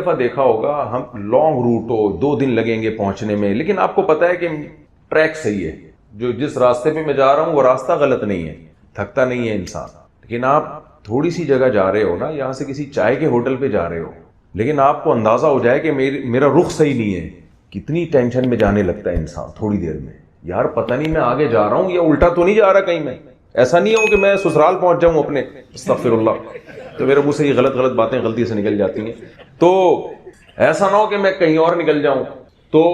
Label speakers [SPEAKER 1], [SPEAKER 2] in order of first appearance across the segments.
[SPEAKER 1] دفعہ دیکھا ہوگا ہم لانگ روٹ ہو 2 دن لگیں گے پہنچنے میں، لیکن آپ کو پتا ہے کہ ٹریک صحیح ہے، جو جس راستے پہ میں جا رہا ہوں وہ راستہ غلط نہیں ہے، تھکتا نہیں ہے انسان. لیکن آپ تھوڑی سی جگہ جا رہے ہو نا، یہاں سے کسی چائے کے ہوٹل پہ جا رہے ہو، لیکن آپ کو اندازہ ہو جائے کہ میرا رخ صحیح نہیں ہے، کتنی ٹینشن میں جانے لگتا ہے انسان تھوڑی دیر میں. یار پتہ نہیں میں آگے جا رہا ہوں یا الٹا تو نہیں جا رہا کہیں میں، ایسا نہیں ہو کہ میں سسرال پہنچ جاؤں اپنے، استغفر اللہ، تو میرے منہ سے یہ غلط باتیں غلطی سے نکل جاتی ہیں، تو ایسا نہ ہو کہ میں کہیں اور نکل جاؤں. تو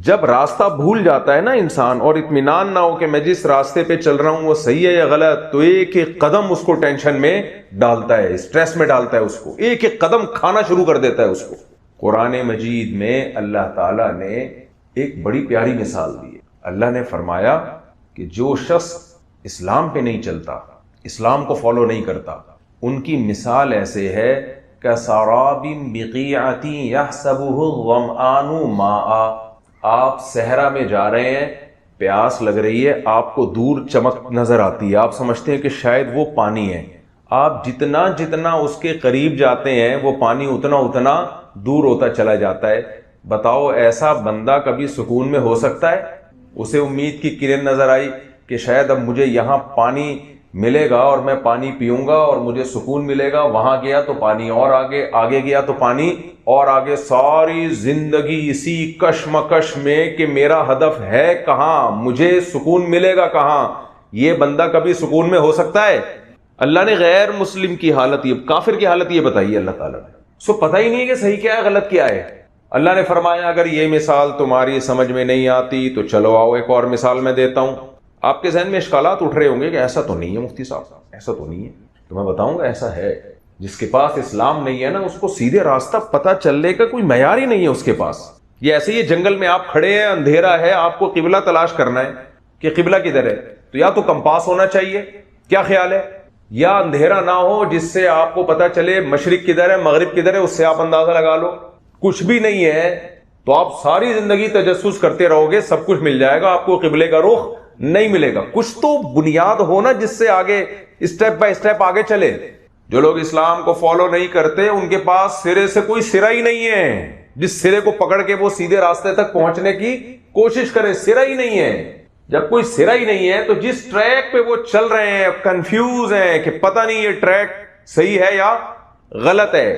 [SPEAKER 1] جب راستہ بھول جاتا ہے نا انسان اور اطمینان نہ ہو کہ میں جس راستے پہ چل رہا ہوں وہ صحیح ہے یا غلط، تو ایک ایک قدم اس کو ٹینشن میں ڈالتا ہے، اسٹریس میں ڈالتا ہے، اس کو ایک ایک قدم کھانا شروع کر دیتا ہے اس کو. قرآن مجید میں اللہ تعالیٰ نے ایک بڑی پیاری مثال دی ہے. اللہ نے فرمایا کہ جو شخص اسلام پہ نہیں چلتا، اسلام کو فالو نہیں کرتا، ان کی مثال ایسے ہے کَسَرَابٍ بِقِيعَةٍ يَحْسَبُهُ الظَّمْآنُ مَاءً. آپ صحرا میں جا رہے ہیں، پیاس لگ رہی ہے، آپ کو دور چمک نظر آتی ہے، آپ سمجھتے ہیں کہ شاید وہ پانی ہے. آپ جتنا اس کے قریب جاتے ہیں وہ پانی اتنا دور ہوتا چلا جاتا ہے. بتاؤ ایسا بندہ کبھی سکون میں ہو سکتا ہے؟ اسے امید کی کرن نظر آئی کہ شاید اب مجھے یہاں پانی ملے گا اور میں پانی پیوں گا اور مجھے سکون ملے گا. وہاں گیا تو پانی اور آگے گیا تو پانی اور آگے، ساری زندگی اسی کشمکش میں کہ میرا ہدف ہے کہاں، مجھے سکون ملے گا کہاں. یہ بندہ کبھی سکون میں ہو سکتا ہے؟ اللہ نے غیر مسلم کی حالت، یہ کافر کی حالت یہ بتائی ہے اللہ تعالیٰ نے. سو پتہ ہی نہیں ہے کہ صحیح کیا ہے غلط کیا ہے. اللہ نے فرمایا اگر یہ مثال تمہاری سمجھ میں نہیں آتی تو چلو آؤ ایک اور مثال میں دیتا ہوں. آپ کے ذہن میں اشکالات اٹھ رہے ہوں گے کہ ایسا تو نہیں ہے مفتی صاحب، ایسا تو نہیں ہے. تو میں بتاؤں گا ایسا ہے. جس کے پاس اسلام نہیں ہے نا، اس کو سیدھے راستہ پتہ چلنے کا کوئی معیار ہی نہیں ہے اس کے پاس. یہ ایسے ہی جنگل میں آپ کھڑے ہیں، اندھیرا ہے، آپ کو قبلہ تلاش کرنا ہے کہ قبلہ کدھر ہے، تو یا تو کمپاس ہونا چاہیے، کیا خیال ہے، یا اندھیرا نہ ہو جس سے آپ کو پتہ چلے مشرق کدھر ہے مغرب کدھر ہے، اس سے آپ اندازہ لگا لو. کچھ بھی نہیں ہے تو آپ ساری زندگی تجسس کرتے رہو گے، سب کچھ مل جائے گا، آپ کو قبلے کا رخ نہیں ملے گا. کچھ تو بنیاد ہو نا جس سے آگے اسٹیپ بائی اسٹیپ آگے چلے. جو لوگ اسلام کو فالو نہیں کرتے ان کے پاس سرے سے کوئی سرا ہی نہیں ہے، جس سرے کو پکڑ کے وہ سیدھے راستے تک پہنچنے کی کوشش کرے، سرا ہی نہیں ہے. جب کوئی سرا ہی نہیں ہے تو جس ٹریک پہ وہ چل رہے ہیں کنفیوز ہیں کہ پتہ نہیں یہ ٹریک صحیح ہے یا غلط ہے.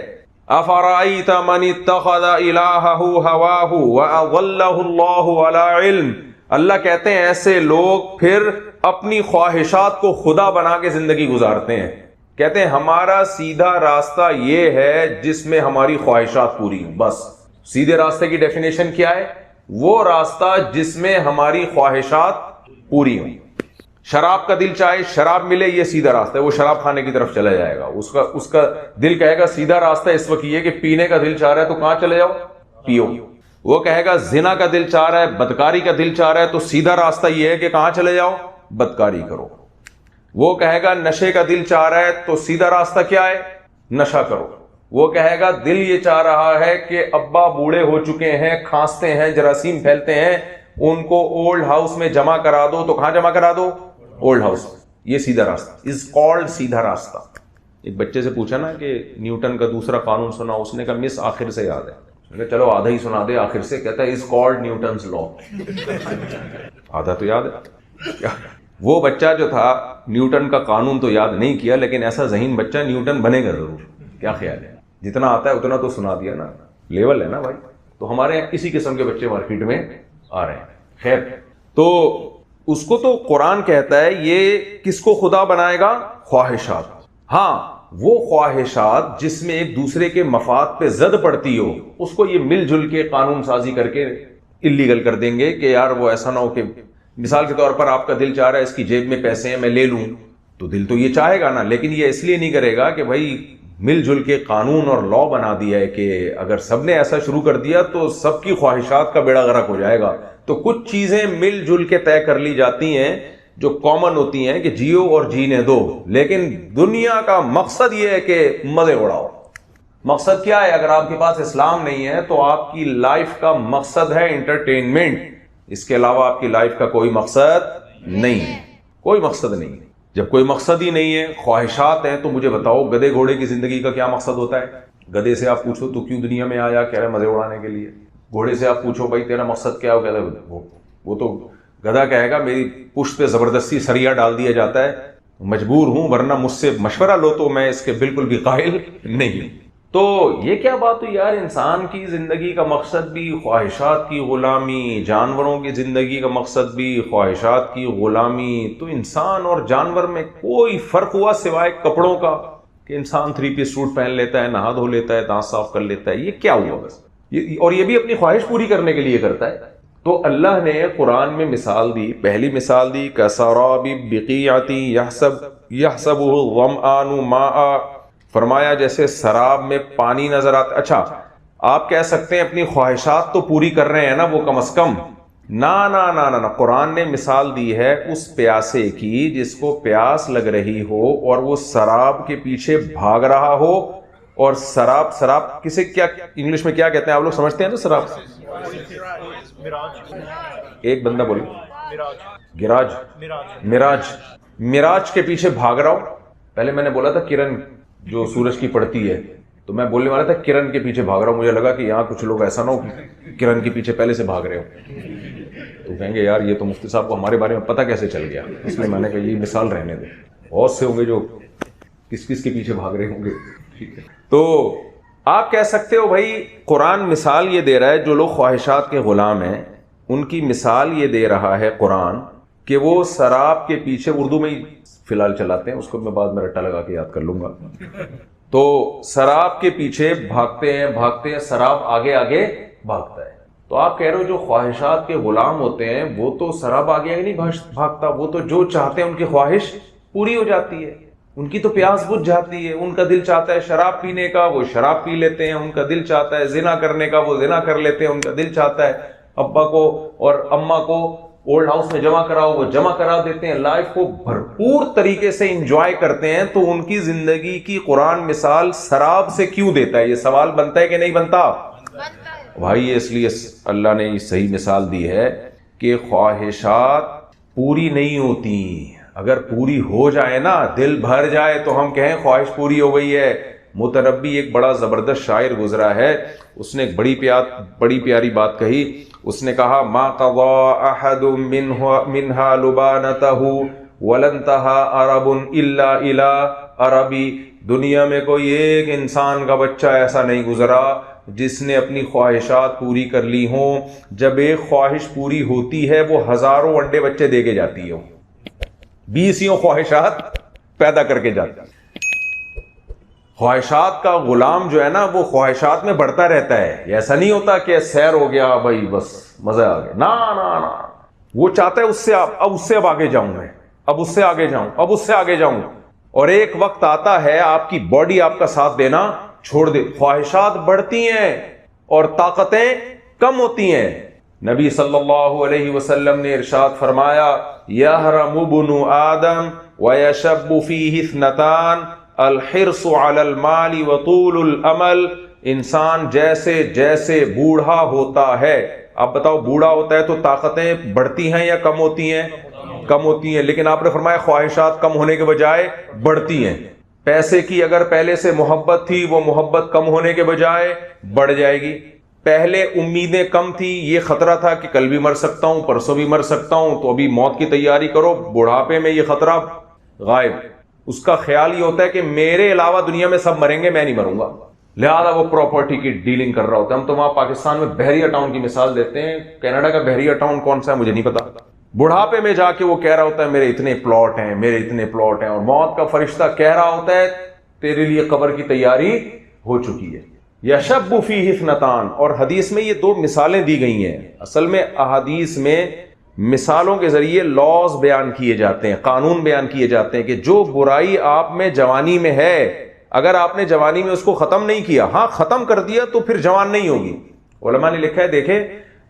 [SPEAKER 1] افرأیت من اتخذ الہہ ہواہ واضلہ اللہ علی علم. اللہ کہتے ہیں ایسے لوگ پھر اپنی خواہشات کو خدا بنا کے زندگی گزارتے ہیں. کہتے ہیں ہمارا سیدھا راستہ یہ ہے جس میں ہماری خواہشات پوری ہوں. بس سیدھے راستے کی ڈیفینیشن کیا ہے؟ وہ راستہ جس میں ہماری خواہشات پوری ہوں. شراب کا دل چاہے شراب ملے، یہ سیدھا راستہ ہے، وہ شراب کھانے کی طرف چلا جائے گا. اس کا دل کہے گا سیدھا راستہ اس وقت یہ کہ پینے کا دل چاہ رہا ہے تو کہاں چلے جاؤ، پیو. وہ کہے گا زنا کا دل چاہ رہا ہے، بدکاری کا دل چاہ رہا ہے تو سیدھا راستہ یہ ہے کہ کہاں چلے جاؤ، بدکاری کرو. وہ کہے گا نشے کا دل چاہ رہا ہے تو سیدھا راستہ کیا ہے، نشہ کرو. وہ کہے گا دل یہ چاہ رہا ہے کہ ابا بوڑھے ہو چکے ہیں، کھانستے ہیں، جراثیم پھیلتے ہیں، ان کو اولڈ ہاؤس میں جمع کرا دو، تو کہاں جمع کرا دو، اولڈ ہاؤس. یہ سیدھا راستہ از کالڈ سیدھا راستہ. ایک بچے سے پوچھا نا کہ نیوٹن کا دوسرا قانون سنا، اس نے کہا مس آخر سے یاد ہے. چلو آدھا ہی سنا دے آخر سے. کہتا ہے از کالڈ نیوٹنز لا. آدھا تو یاد ہے. وہ بچہ جو تھا نیوٹن کا قانون تو یاد نہیں کیا، لیکن ایسا ذہین بچہ نیوٹن بنے گا ضرور. کیا خیال ہے؟ جتنا آتا ہے اتنا تو سنا دیا نا، لیول ہے نا بھائی. تو ہمارے یہاں اسی قسم کے بچے مارکیٹ میں آ رہے ہیں. خیر، تو اس کو تو قرآن کہتا ہے یہ کس کو خدا بنائے گا، خواہشات. ہاں وہ خواہشات جس میں ایک دوسرے کے مفاد پہ زد پڑتی ہو، اس کو یہ مل جل کے قانون سازی کر کے اللیگل کر دیں گے کہ یار وہ ایسا نہ ہو کہ مثال کے طور پر آپ کا دل چاہ رہا ہے اس کی جیب میں پیسے ہیں میں لے لوں، تو دل تو یہ چاہے گا نا، لیکن یہ اس لیے نہیں کرے گا کہ بھائی مل جل کے قانون اور لا بنا دیا ہے کہ اگر سب نے ایسا شروع کر دیا تو سب کی خواہشات کا بیڑا غرق ہو جائے گا. تو کچھ چیزیں مل جل کے طے کر لی جاتی ہیں جو کامن ہوتی ہیں کہ جیو اور جینے دو، لیکن دنیا کا مقصد یہ ہے کہ مزے اڑاؤ. مقصد کیا ہے؟ اگر آپ کے پاس اسلام نہیں ہے تو آپ کی لائف کا مقصد ہے انٹرٹینمنٹ، اس کے علاوہ آپ کی لائف کا کوئی مقصد نہیں ہے، کوئی مقصد نہیں ہے. جب کوئی مقصد ہی نہیں ہے، خواہشات ہیں، تو مجھے بتاؤ گدھے گھوڑے کی زندگی کا کیا مقصد ہوتا ہے؟ گدھے سے آپ پوچھو تو کیوں دنیا میں آیا، کہہ رہے مزے اڑانے کے لیے. گھوڑے سے آپ پوچھو بھائی تیرا مقصد کیا ہو، کہتا ہے وہ تو گدھا کہے گا میری پشت پہ زبردستی سریا ڈال دیا جاتا ہے، مجبور ہوں، ورنہ مجھ سے مشورہ لو تو میں اس کے بالکل بھی قائل نہیں. تو یہ کیا بات ہوئی یار، انسان کی زندگی کا مقصد بھی خواہشات کی غلامی، جانوروں کی زندگی کا مقصد بھی خواہشات کی غلامی. تو انسان اور جانور میں کوئی فرق ہوا سوائے کپڑوں کا کہ انسان 3 پیس سوٹ پہن لیتا ہے، نہا دھو لیتا ہے، دانت صاف کر لیتا ہے، یہ کیا ہوا بس. اور یہ بھی اپنی خواہش پوری کرنے کے لیے کرتا ہے. تو اللہ نے قرآن میں مثال دی، پہلی مثال دی کسراب بقیعۃ یحسبہ الظمآن ماء، فرمایا جیسے سراب میں پانی نظر آتا. اچھا آپ کہہ سکتے ہیں اپنی خواہشات تو پوری کر رہے ہیں نا وہ کم از کم. نہ قرآن نے مثال دی ہے اس پیاسے کی جس کو پیاس لگ رہی ہو اور وہ سراب کے پیچھے بھاگ رہا ہو. اور سراب کسے کیا انگلش میں کیا کہتے ہیں آپ لوگ سمجھتے ہیں نا سراب؟ ایک بندہ بولے مراج کے پیچھے بھاگ رہا ہو. پہلے میں نے بولا تھا کرن جو سورج کی پڑتی ہے، تو میں بولنے والا تھا کرن کے پیچھے بھاگ رہا ہوں. مجھے لگا کہ یہاں کچھ لوگ ایسا نہ ہو کرن کے پیچھے پہلے سے بھاگ رہے ہو تو کہیں گے یار یہ تو مفتی صاحب کو ہمارے بارے میں پتہ کیسے چل گیا. اس لیے میں نے کہا یہ مثال رہنے دو، بہت سے ہوں گے جو کس کے پیچھے بھاگ رہے ہوں گے. ٹھیک ہے، تو آپ کہہ سکتے ہو بھائی قرآن مثال یہ دے رہا ہے جو لوگ خواہشات کے غلام ہیں ان کی مثال یہ دے رہا ہے قرآن کہ وہ سراب کے پیچھے، اردو میں ہی فی الحال چلاتے ہیں، اس کو میں بعد میں رٹا لگا کے یاد کر لوں گا. تو سراب کے پیچھے بھاگتے ہیں، سراب آگے بھاگتا ہے. تو آپ کہہ رہے ہو جو خواہشات کے غلام ہوتے ہیں وہ تو سراب آگے نہیں بھاگتا، وہ تو جو چاہتے ہیں ان کی خواہش پوری ہو جاتی ہے، ان کی تو پیاس بجھ جاتی ہے. ان کا دل چاہتا ہے شراب پینے کا، وہ شراب پی لیتے ہیں. ان کا دل چاہتا ہے زنا کرنے کا، وہ زنا کر لیتے ہیں. ان کا دل چاہتا ہے ابا کو اور اماں کو اولڈ ہاؤس میں جمع کراؤ، وہ جمع کرا دیتے ہیں. لائف کو بھرپور طریقے سے انجوائے کرتے ہیں. تو ان کی زندگی کی قرآن مثال سراب سے کیوں دیتا ہے؟ یہ سوال بنتا ہے کہ نہیں بنتا بھائی؟ اس لیے اللہ نے یہ صحیح مثال دی ہے کہ خواہشات پوری نہیں ہوتی. اگر پوری ہو جائے نا، دل بھر جائے تو ہم کہیں خواہش پوری ہو گئی ہے. متربی ایک بڑا زبردست شاعر گزرا ہے، اس نے ایک بڑی پیاری بات کہی. اس نے کہا ما قضى احد منها لبانته ولنتهى عرب الا الى عربی. دنیا میں کوئی ایک انسان کا بچہ ایسا نہیں گزرا جس نے اپنی خواہشات پوری کر لی ہوں. جب ایک خواہش پوری ہوتی ہے وہ ہزاروں انڈے بچے دے کے جاتی ہے، 20 خواہشات پیدا کر کے جاتی ہے. خواہشات کا غلام جو ہے نا وہ خواہشات میں بڑھتا رہتا ہے. ایسا نہیں ہوتا کہ سیر ہو گیا بھائی بس مزہ آ گیا، نا وہ چاہتا ہے اس سے اب آگے جاؤں میں، اب اس سے آگے جاؤں. اور ایک وقت آتا ہے آپ کی باڈی آپ کا ساتھ دینا چھوڑ دے، خواہشات بڑھتی ہیں اور طاقتیں کم ہوتی ہیں. نبی صلی اللہ علیہ وسلم نے ارشاد فرمایا یحرم ابن آدم ویشب فیہ اثنتان الحرص علی المال وطول الامل. انسان جیسے جیسے بوڑھا ہوتا ہے، آپ بتاؤ بوڑھا ہوتا ہے تو طاقتیں بڑھتی ہیں یا کم ہوتی ہیں؟ کم ہوتی ہیں. لیکن آپ نے فرمایا خواہشات کم ہونے کے بجائے بڑھتی ہیں. پیسے کی اگر پہلے سے محبت تھی وہ محبت کم ہونے کے بجائے بڑھ جائے گی. پہلے امیدیں کم تھی، یہ خطرہ تھا کہ کل بھی مر سکتا ہوں، پرسوں بھی مر سکتا ہوں، تو ابھی موت کی تیاری کرو. بڑھاپے میں یہ خطرہ غائب. اس کا خیال یہ ہوتا ہے کہ میرے علاوہ دنیا میں سب مریں گے، میں نہیں مروں گا. لہذا وہ پراپرٹی کی ڈیلنگ کر رہا ہوتا ہے. ہم تو وہاں پاکستان میں بحریہ ٹاؤن کی مثال دیتے ہیں، کینیڈا کا بحریہ ٹاؤن کون سا ہے مجھے نہیں پتا. بڑھاپے میں جا کے وہ کہہ رہا ہوتا ہے میرے اتنے پلاٹ ہیں، اور موت کا فرشتہ کہہ رہا ہوتا ہے تیرے لیے قبر کی تیاری ہو چکی ہے. یشب فیہ اثنتان. اور حدیث میں یہ 2 مثالیں دی گئی ہیں. اصل میں احادیث میں مثالوں کے ذریعے لاز بیان کیے جاتے ہیں، قانون بیان کیے جاتے ہیں کہ جو برائی آپ میں جوانی میں ہے، اگر آپ نے جوانی میں اس کو ختم نہیں کیا، ہاں ختم کر دیا تو پھر جوان نہیں ہوگی. علماء نے لکھا ہے دیکھیں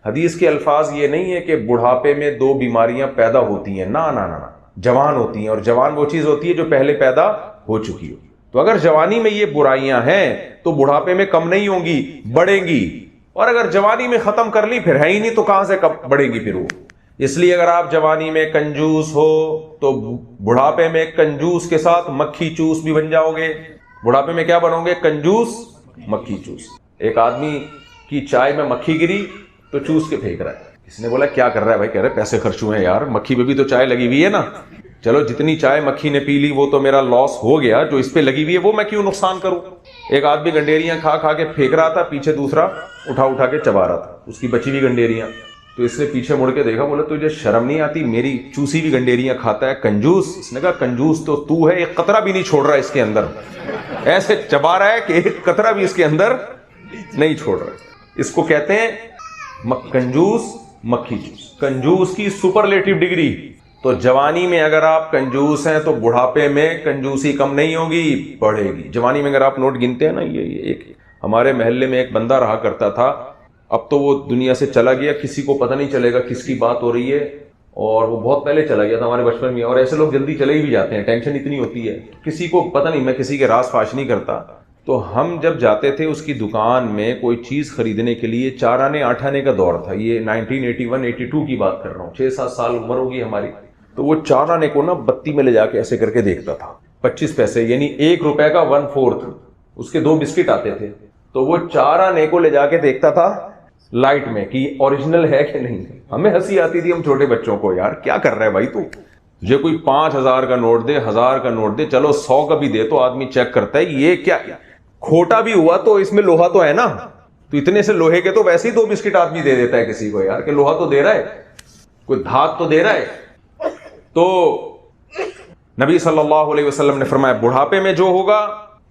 [SPEAKER 1] حدیث کے الفاظ یہ نہیں ہے کہ بڑھاپے میں 2 بیماریاں پیدا ہوتی ہیں، نہ جوان ہوتی ہیں. اور جوان وہ چیز ہوتی ہے جو پہلے پیدا ہو چکی ہو. تو اگر جوانی میں یہ برائیاں ہیں تو بڑھاپے میں کم نہیں ہوں گی، بڑھیں گی. اور اگر جوانی میں ختم کر لی پھر ہے ہی نہیں تو کہاں سے کب بڑھیں گی پھر وہ. اس لیے اگر آپ جوانی میں کنجوس ہو تو بڑھاپے میں کنجوس کے ساتھ مکھی چوس بھی بن جاؤ گے. بڑھاپے میں کیا بنو گے؟ کنجوس مکھی چوس. ایک آدمی کی چائے میں مکھی گری تو چوس کے پھینک رہا ہے. کسی نے بولا کیا کر رہا ہے بھائی؟ کہہ رہے پیسے خرچ ہوئے ہیں یار, مکھی پہ بھی تو چائے لگی ہوئی ہے نا, چلو جتنی چائے مکھی نے پی لی وہ تو میرا لاس ہو گیا, جو اس پہ لگی ہوئی ہے وہ میں کیوں نقصان کروں. ایک آدمی گنڈیریاں کھا کھا کے پھینک رہا تھا, پیچھے دوسرا اٹھا اٹھا کے چبا رہا تھا اس کی بچی ہوئی گنڈیریاں. تو اس نے پیچھے مڑ کے دیکھا, بولا تجھے شرم نہیں آتی, میری چوسی بھی گنڈیریاں کھاتا ہے کنجوس. اس نے کہا کنجوس تو ہے, ایک قطرہ بھی نہیں چھوڑ رہا اس کے اندر, ایسے چبا رہا ہے کہ ایک قطرہ بھی اس کے اندر نہیں چھوڑ رہا. اس کو کہتے ہیں کنجوس مکھی چوس. کنجوس کی سپرلیٹو ڈگری. تو جوانی میں اگر آپ کنجوس ہیں تو بڑھاپے میں کنجوسی کم نہیں ہوگی, بڑھے گی. جوانی میں اگر آپ نوٹ گنتے ہیں نا, یہ ایک ہمارے محلے میں ایک بندہ رہا کرتا تھا, اب تو وہ دنیا سے چلا گیا, کسی کو پتہ نہیں چلے گا کس کی بات ہو رہی ہے, اور وہ بہت پہلے چلا گیا تھا ہمارے بچپن میں. اور ایسے لوگ جلدی چلے ہی بھی جاتے ہیں, ٹینشن اتنی ہوتی ہے, کسی کو پتہ نہیں, میں کسی کے راز فاش نہیں کرتا. تو ہم جب جاتے تھے اس کی دکان میں کوئی چیز خریدنے کے لیے, 4 آنے 8 آنے کا دور تھا, یہ 1981-82 کی بات کر رہا ہوں, 6-7 سال عمر ہوگی ہماری. تو وہ 4 آنے کو نا بتی میں لے جا کے ایسے کر کے دیکھتا تھا, 25 پیسے یعنی 1 روپے کا 1/4, اس کے 2 بسکٹ آتے تھے. تو وہ 4 آنے کو لے جا کے دیکھتا تھا لائٹ میں کہ اوریجنل ہے کہ نہیں. ہمیں ہنسی آتی تھی ہم چھوٹے بچوں کو, یار کیا کر رہا ہے بھائی تو, یہ کوئی 5000 کا نوٹ دے, 1000 کا نوٹ دے, چلو 100 کا بھی دے تو آدمی چیک کرتا ہے یہ کیا, کھوٹا بھی ہوا تو اس میں لوہا تو ہے نا, تو اتنے سے لوہے کے تو ویسے ہی 2 بسکٹ آدمی دے دیتا ہے کسی کو, یار کہ لوہا تو دے رہا ہے, کوئی دھات تو دے رہا ہے. تو نبی صلی اللہ علیہ وسلم نے فرمایا بڑھاپے میں جو ہوگا,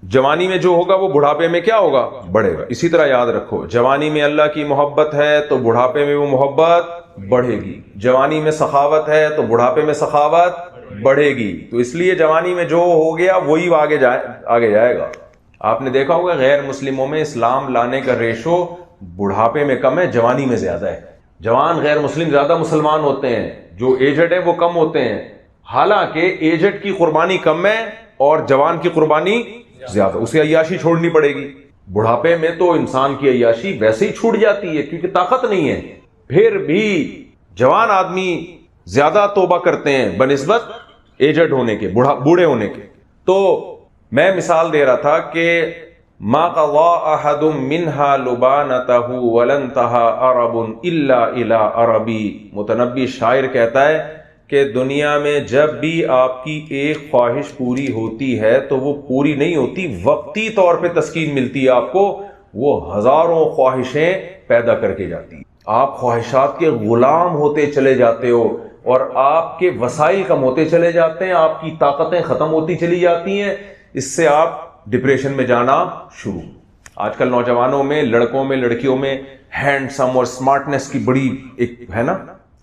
[SPEAKER 1] جوانی میں جو ہوگا وہ بڑھاپے میں کیا ہوگا, بڑھے گا. اسی طرح یاد رکھو, جوانی میں اللہ کی محبت ہے تو بڑھاپے میں وہ محبت بڑھے گی. جوانی میں سخاوت ہے تو بڑھاپے میں سخاوت بڑھے گی. تو اس لیے جوانی میں جو ہو گیا وہی آگے جائے گا. آپ نے دیکھا ہوگا غیر مسلموں میں اسلام لانے کا ریشو بڑھاپے میں کم ہے, جوانی میں زیادہ ہے. جوان غیر مسلم زیادہ مسلمان ہوتے ہیں, جو ایجڈ ہیں وہ کم ہوتے ہیں. حالانکہ ایجڈ کی قربانی کم ہے اور جوان کی قربانی زیادہ, اسے عیاشی چھوڑنی پڑے گی. بڑھاپے میں تو انسان کی عیاشی ویسے ہی چھوٹ جاتی ہے کیونکہ طاقت نہیں ہے. پھر بھی جوان آدمی زیادہ توبہ کرتے ہیں بنسبت ایجڈ ہونے کے, بوڑھے ہونے کے. تو میں مثال دے رہا تھا کہ ما قضى احد منها لبانته ولن انتهى عرب الا الى عربی. متنبی شاعر کہتا ہے کہ دنیا میں جب بھی آپ کی ایک خواہش پوری ہوتی ہے تو وہ پوری نہیں ہوتی, وقتی طور پہ تسکین ملتی ہے آپ کو, وہ ہزاروں خواہشیں پیدا کر کے جاتی ہے. آپ خواہشات کے غلام ہوتے چلے جاتے ہو اور آپ کے وسائل کم ہوتے چلے جاتے ہیں, آپ کی طاقتیں ختم ہوتی چلی جاتی ہیں. اس سے آپ ڈپریشن میں جانا شروع. آج کل نوجوانوں میں, لڑکوں میں, لڑکیوں میں ہینڈسم اور سمارٹنس کی بڑی ایک ہے نا,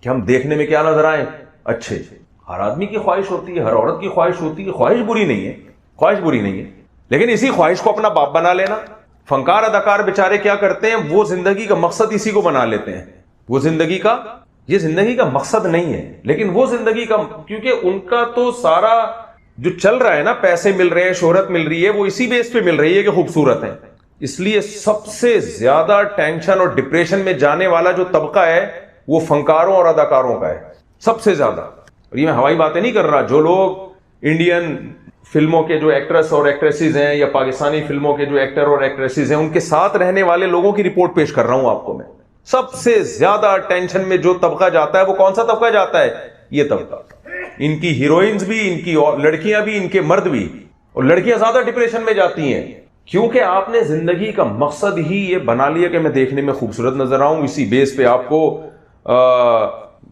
[SPEAKER 1] کہ ہم دیکھنے میں کیا نظر آئے, اچھے. ہر آدمی کی خواہش ہوتی ہے, ہر عورت کی خواہش ہوتی ہے, خواہش بری نہیں ہے, خواہش بری نہیں ہے, لیکن اسی خواہش کو اپنا باپ بنا لینا. فنکار اداکار بیچارے کیا کرتے ہیں, وہ زندگی کا مقصد اسی کو بنا لیتے ہیں. وہ زندگی کا, یہ زندگی کا مقصد نہیں ہے, لیکن وہ زندگی کا, کیونکہ ان کا تو سارا جو چل رہا ہے نا, پیسے مل رہے ہیں, شہرت مل رہی ہے, وہ اسی بیس پہ مل رہی ہے کہ خوبصورت ہے. اس لیے سب سے زیادہ ٹینشن اور ڈپریشن میں جانے والا جو طبقہ ہے وہ فنکاروں اور اداکاروں کا ہے سب سے زیادہ. اور یہ میں ہوائی باتیں نہیں کر رہا, جو لوگ انڈین فلموں کے جو ایکٹرس اور ایکٹریسز ہیں یا پاکستانی فلموں کے جو ایکٹر اور ایکٹریسز ہیں, ان کے ساتھ رہنے والے لوگوں کی رپورٹ پیش کر رہا ہوں آپ کو میں. سب سے زیادہ ٹینشن میں جو طبقہ جاتا ہے وہ کون سا طبقہ جاتا ہے, یہ طبقہ. ان کی ہیروئنز بھی, ان کی لڑکیاں بھی, ان کے مرد بھی. اور لڑکیاں زیادہ ڈپریشن میں جاتی ہیں کیونکہ آپ نے زندگی کا مقصد ہی یہ بنا لیا کہ میں دیکھنے میں خوبصورت نظر آؤں. اسی بیس پہ آپ کو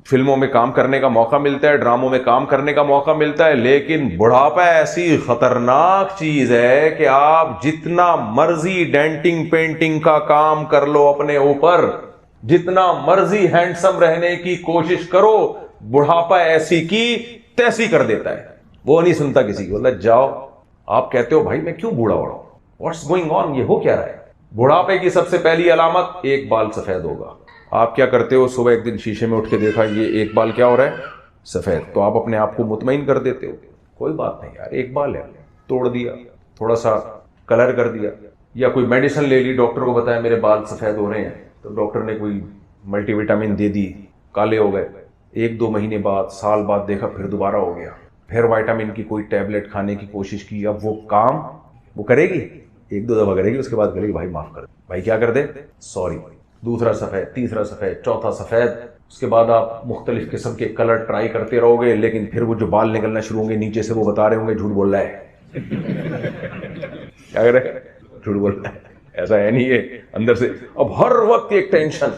[SPEAKER 1] فلموں میں کام کرنے کا موقع ملتا ہے, ڈراموں میں کام کرنے کا موقع ملتا ہے. لیکن بڑھاپا ایسی خطرناک چیز ہے کہ آپ جتنا مرضی ڈینٹنگ پینٹنگ کا کام کر لو اپنے اوپر, جتنا مرضی ہینڈسم رہنے کی کوشش کرو, بڑھاپا ایسی کی تیسی کر دیتا ہے. وہ نہیں سنتا کسی کی. بولتا جاؤ, آپ کہتے ہو بھائی میں کیوں بوڑھا ہو رہا ہوں, واٹس گوئنگ آن, یہ ہو کیا رہا ہے. بڑھاپے کی سب سے پہلی علامت, ایک بال سفید ہوگا. آپ کیا کرتے ہو, صبح ایک دن شیشے میں اٹھ کے دیکھا یہ ایک بال کیا ہو رہا ہے, سفید, تو آپ اپنے آپ کو مطمئن کر دیتے ہو کوئی بات نہیں یار, ایک بال ہے, توڑ دیا, تھوڑا سا کلر کر دیا, یا کوئی میڈیسن لے لی, ڈاکٹر کو بتایا میرے بال سفید ہو رہے ہیں, تو ڈاکٹر نے کوئی ملٹی وٹامن دے دی, کالے ہو گئے. 1-2 مہینے بعد, سال بعد دیکھا پھر دوبارہ ہو گیا, پھر وائٹامن کی کوئی ٹیبلٹ کھانے کی کوشش کی, اب وہ کام وہ کرے گی. 1 2 دفعہ کرے گی, اس کے بعد کرے گی بھائی معاف کر دے, بھائی کیا کر دے, سوری. دوسرا سفید, تیسرا سفید, چوتھا سفید. اس کے بعد آپ مختلف قسم کے کلر ٹرائی کرتے رہو گے, لیکن پھر وہ جو بال نکلنا شروع ہوں گے نیچے سے, وہ بتا رہے ہوں گے جھوٹ بول رہا ہے. کیا کرے, جھوٹ بول رہا ہے, ایسا ہے نہیں ہے اندر سے. اب ہر وقت ایک ٹینشن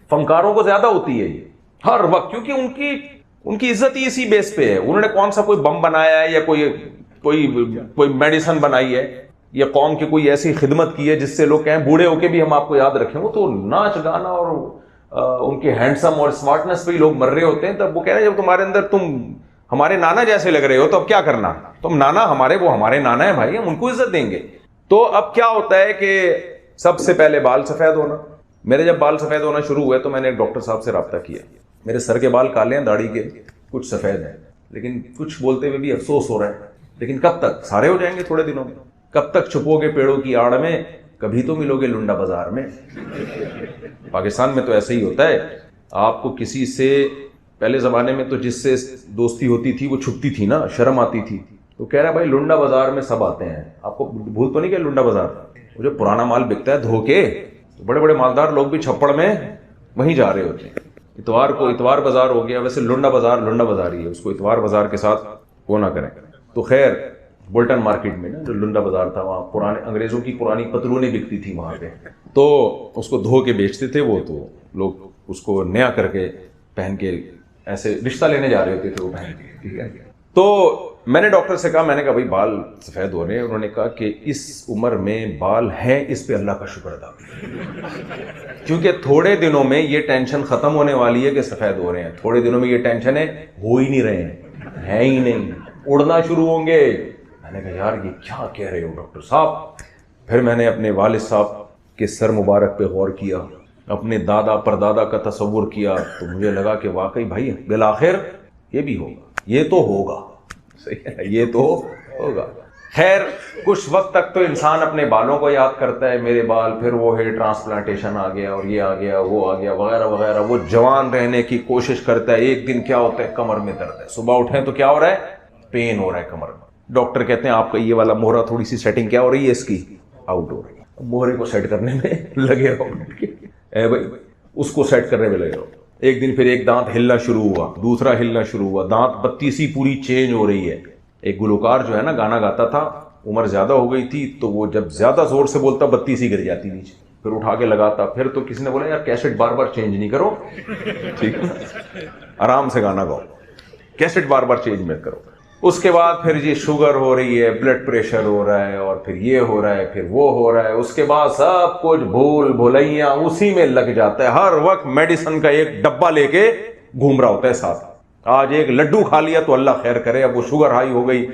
[SPEAKER 1] فنکاروں کو زیادہ ہوتی ہے یہ, ہر وقت, کیونکہ ان کی عزت ہی اسی بیس پہ ہے. انہوں نے کون سا کوئی بم بنایا ہے یا کوئی میڈیسن بنائی ہے یا قوم کی کوئی ایسی خدمت کی ہے جس سے لوگ کہیں بوڑھے ہو کے بھی ہم آپ کو یاد رکھیں. وہ تو ناچ گانا اور ان کے ہینڈسم اور اسمارٹنس پہ ہی لوگ مر رہے ہوتے ہیں. تب وہ کہہ رہے ہیں جب تمہارے اندر تم ہمارے نانا جیسے لگ رہے ہو تو اب کیا کرنا, تم نانا ہمارے, وہ ہمارے نانا ہے بھائی, ہم ان کو عزت دیں گے. تو اب کیا ہوتا ہے کہ سب سے پہلے بال سفید ہونا. میرے جب بال سفید ہونا شروع ہوئے تو میں نے ایک ڈاکٹر صاحب سے رابطہ کیا. میرے سر کے بال کالے ہیں, داڑھی کے کچھ سفید ہیں, لیکن کچھ بولتے ہوئے بھی افسوس ہو رہا ہے. لیکن کب تک, سارے ہو جائیں گے تھوڑے دنوں میں. کب تک چھپو گے پیڑوں کی آڑ میں, کبھی تو ملو گے لنڈا بازار میں. پاکستان میں تو ایسے ہی ہوتا ہے. آپ کو کسی سے پہلے زمانے میں تو جس سے دوستی ہوتی تھی وہ چھپتی تھی نا, شرم آتی تھی. تو کہہ رہا بھائی لنڈا بازار میں سب آتے ہیں. آپ کو بھول تو نہیں کہ لنڈا بازار وہ جو پرانا مال بکتا ہے دھو کے, بڑے بڑے مالدار لوگ بھی چھپڑ میں وہیں جا رہے ہوتے ہیں. اتوار کو اتوار بازار ہو گیا, ویسے لنڈا بازار ہی ہے, اس کو اتوار بازار کے ساتھ وہ نہ کریں. تو خیر بولٹن مارکیٹ میں نا جو لنڈا بازار تھا, وہاں پرانے انگریزوں کی پرانی پتلونیں بکتی تھی وہاں پہ, تو اس کو دھو کے بیچتے تھے وہ. تو لوگ اس کو نیا کر کے پہن کے ایسے رشتہ لینے جا رہے ہوتے تھے وہ پہن کے, ٹھیک ہے. تو میں نے ڈاکٹر سے کہا, میں نے کہا بھائی بال سفید ہو رہے ہیں. انہوں نے کہا کہ اس عمر میں بال ہیں, اس پہ اللہ کا شکر ادا کریں, کیونکہ تھوڑے دنوں میں یہ ٹینشن ختم ہونے والی ہے کہ سفید ہو رہے ہیں. تھوڑے دنوں میں یہ ٹینشن ہے ہو ہی نہیں رہے ہیں, ہے ہی نہیں, اڑنا شروع ہوں گے. میں نے کہا یار یہ کیا کہہ رہے ہو ڈاکٹر صاحب. پھر میں نے اپنے والد صاحب کے سر مبارک پہ غور کیا, اپنے دادا پردادا کا تصور کیا, تو مجھے لگا کہ واقعی بھائی بالآخر یہ بھی ہوگا, یہ تو ہوگا, صحیح ہے, یہ تو ہوگا. خیر کچھ وقت تک تو انسان اپنے بالوں کو یاد کرتا ہے, میرے بال, پھر وہ ہیئر ٹرانسپلانٹیشن آ گیا اور یہ آ گیا وہ آ گیا وغیرہ وغیرہ. وہ جوان رہنے کی کوشش کرتا ہے. ایک دن کیا ہوتا ہے, کمر میں درد ہے, صبح اٹھیں تو کیا ہو رہا ہے, پین ہو رہا ہے کمر میں. ڈاکٹر کہتے ہیں آپ کا یہ والا مہرہ تھوڑی سی سیٹنگ کیا ہو رہی ہے اس کی, آؤٹ ہو رہی ہے. مہرے کو سیٹ کرنے میں لگے رہو, اے بھائی اس کو سیٹ کرنے میں لگے رہو. ایک دن پھر ایک دانت ہلنا شروع ہوا, دوسرا ہلنا شروع ہوا, دانت بتی سی پوری چینج ہو رہی ہے. ایک گلوکار جو ہے نا گانا گاتا تھا, عمر زیادہ ہو گئی تھی, تو وہ جب زیادہ زور سے بولتا بتی سی گر جاتی نیچے, پھر اٹھا کے لگاتا. پھر تو کسی نے بولا یار کیسٹ بار بار چینج نہیں کرو, ٹھیک ہے, آرام سے گانا گاؤ, کیسٹ بار بار چینج مت کرو. اس کے بعد پھر یہ شوگر ہو رہی ہے, بلڈ پریشر ہو رہا ہے, اور پھر یہ ہو رہا ہے, پھر وہ ہو رہا ہے. اس کے بعد سب کچھ بھول بھلائیاں اسی میں لگ جاتا ہے. ہر وقت میڈیسن کا ایک ڈبہ لے کے گھوم رہا ہوتا ہے ساتھ. آج ایک لڈو کھا لیا تو اللہ خیر کرے, اب وہ شوگر ہائی ہو گئی.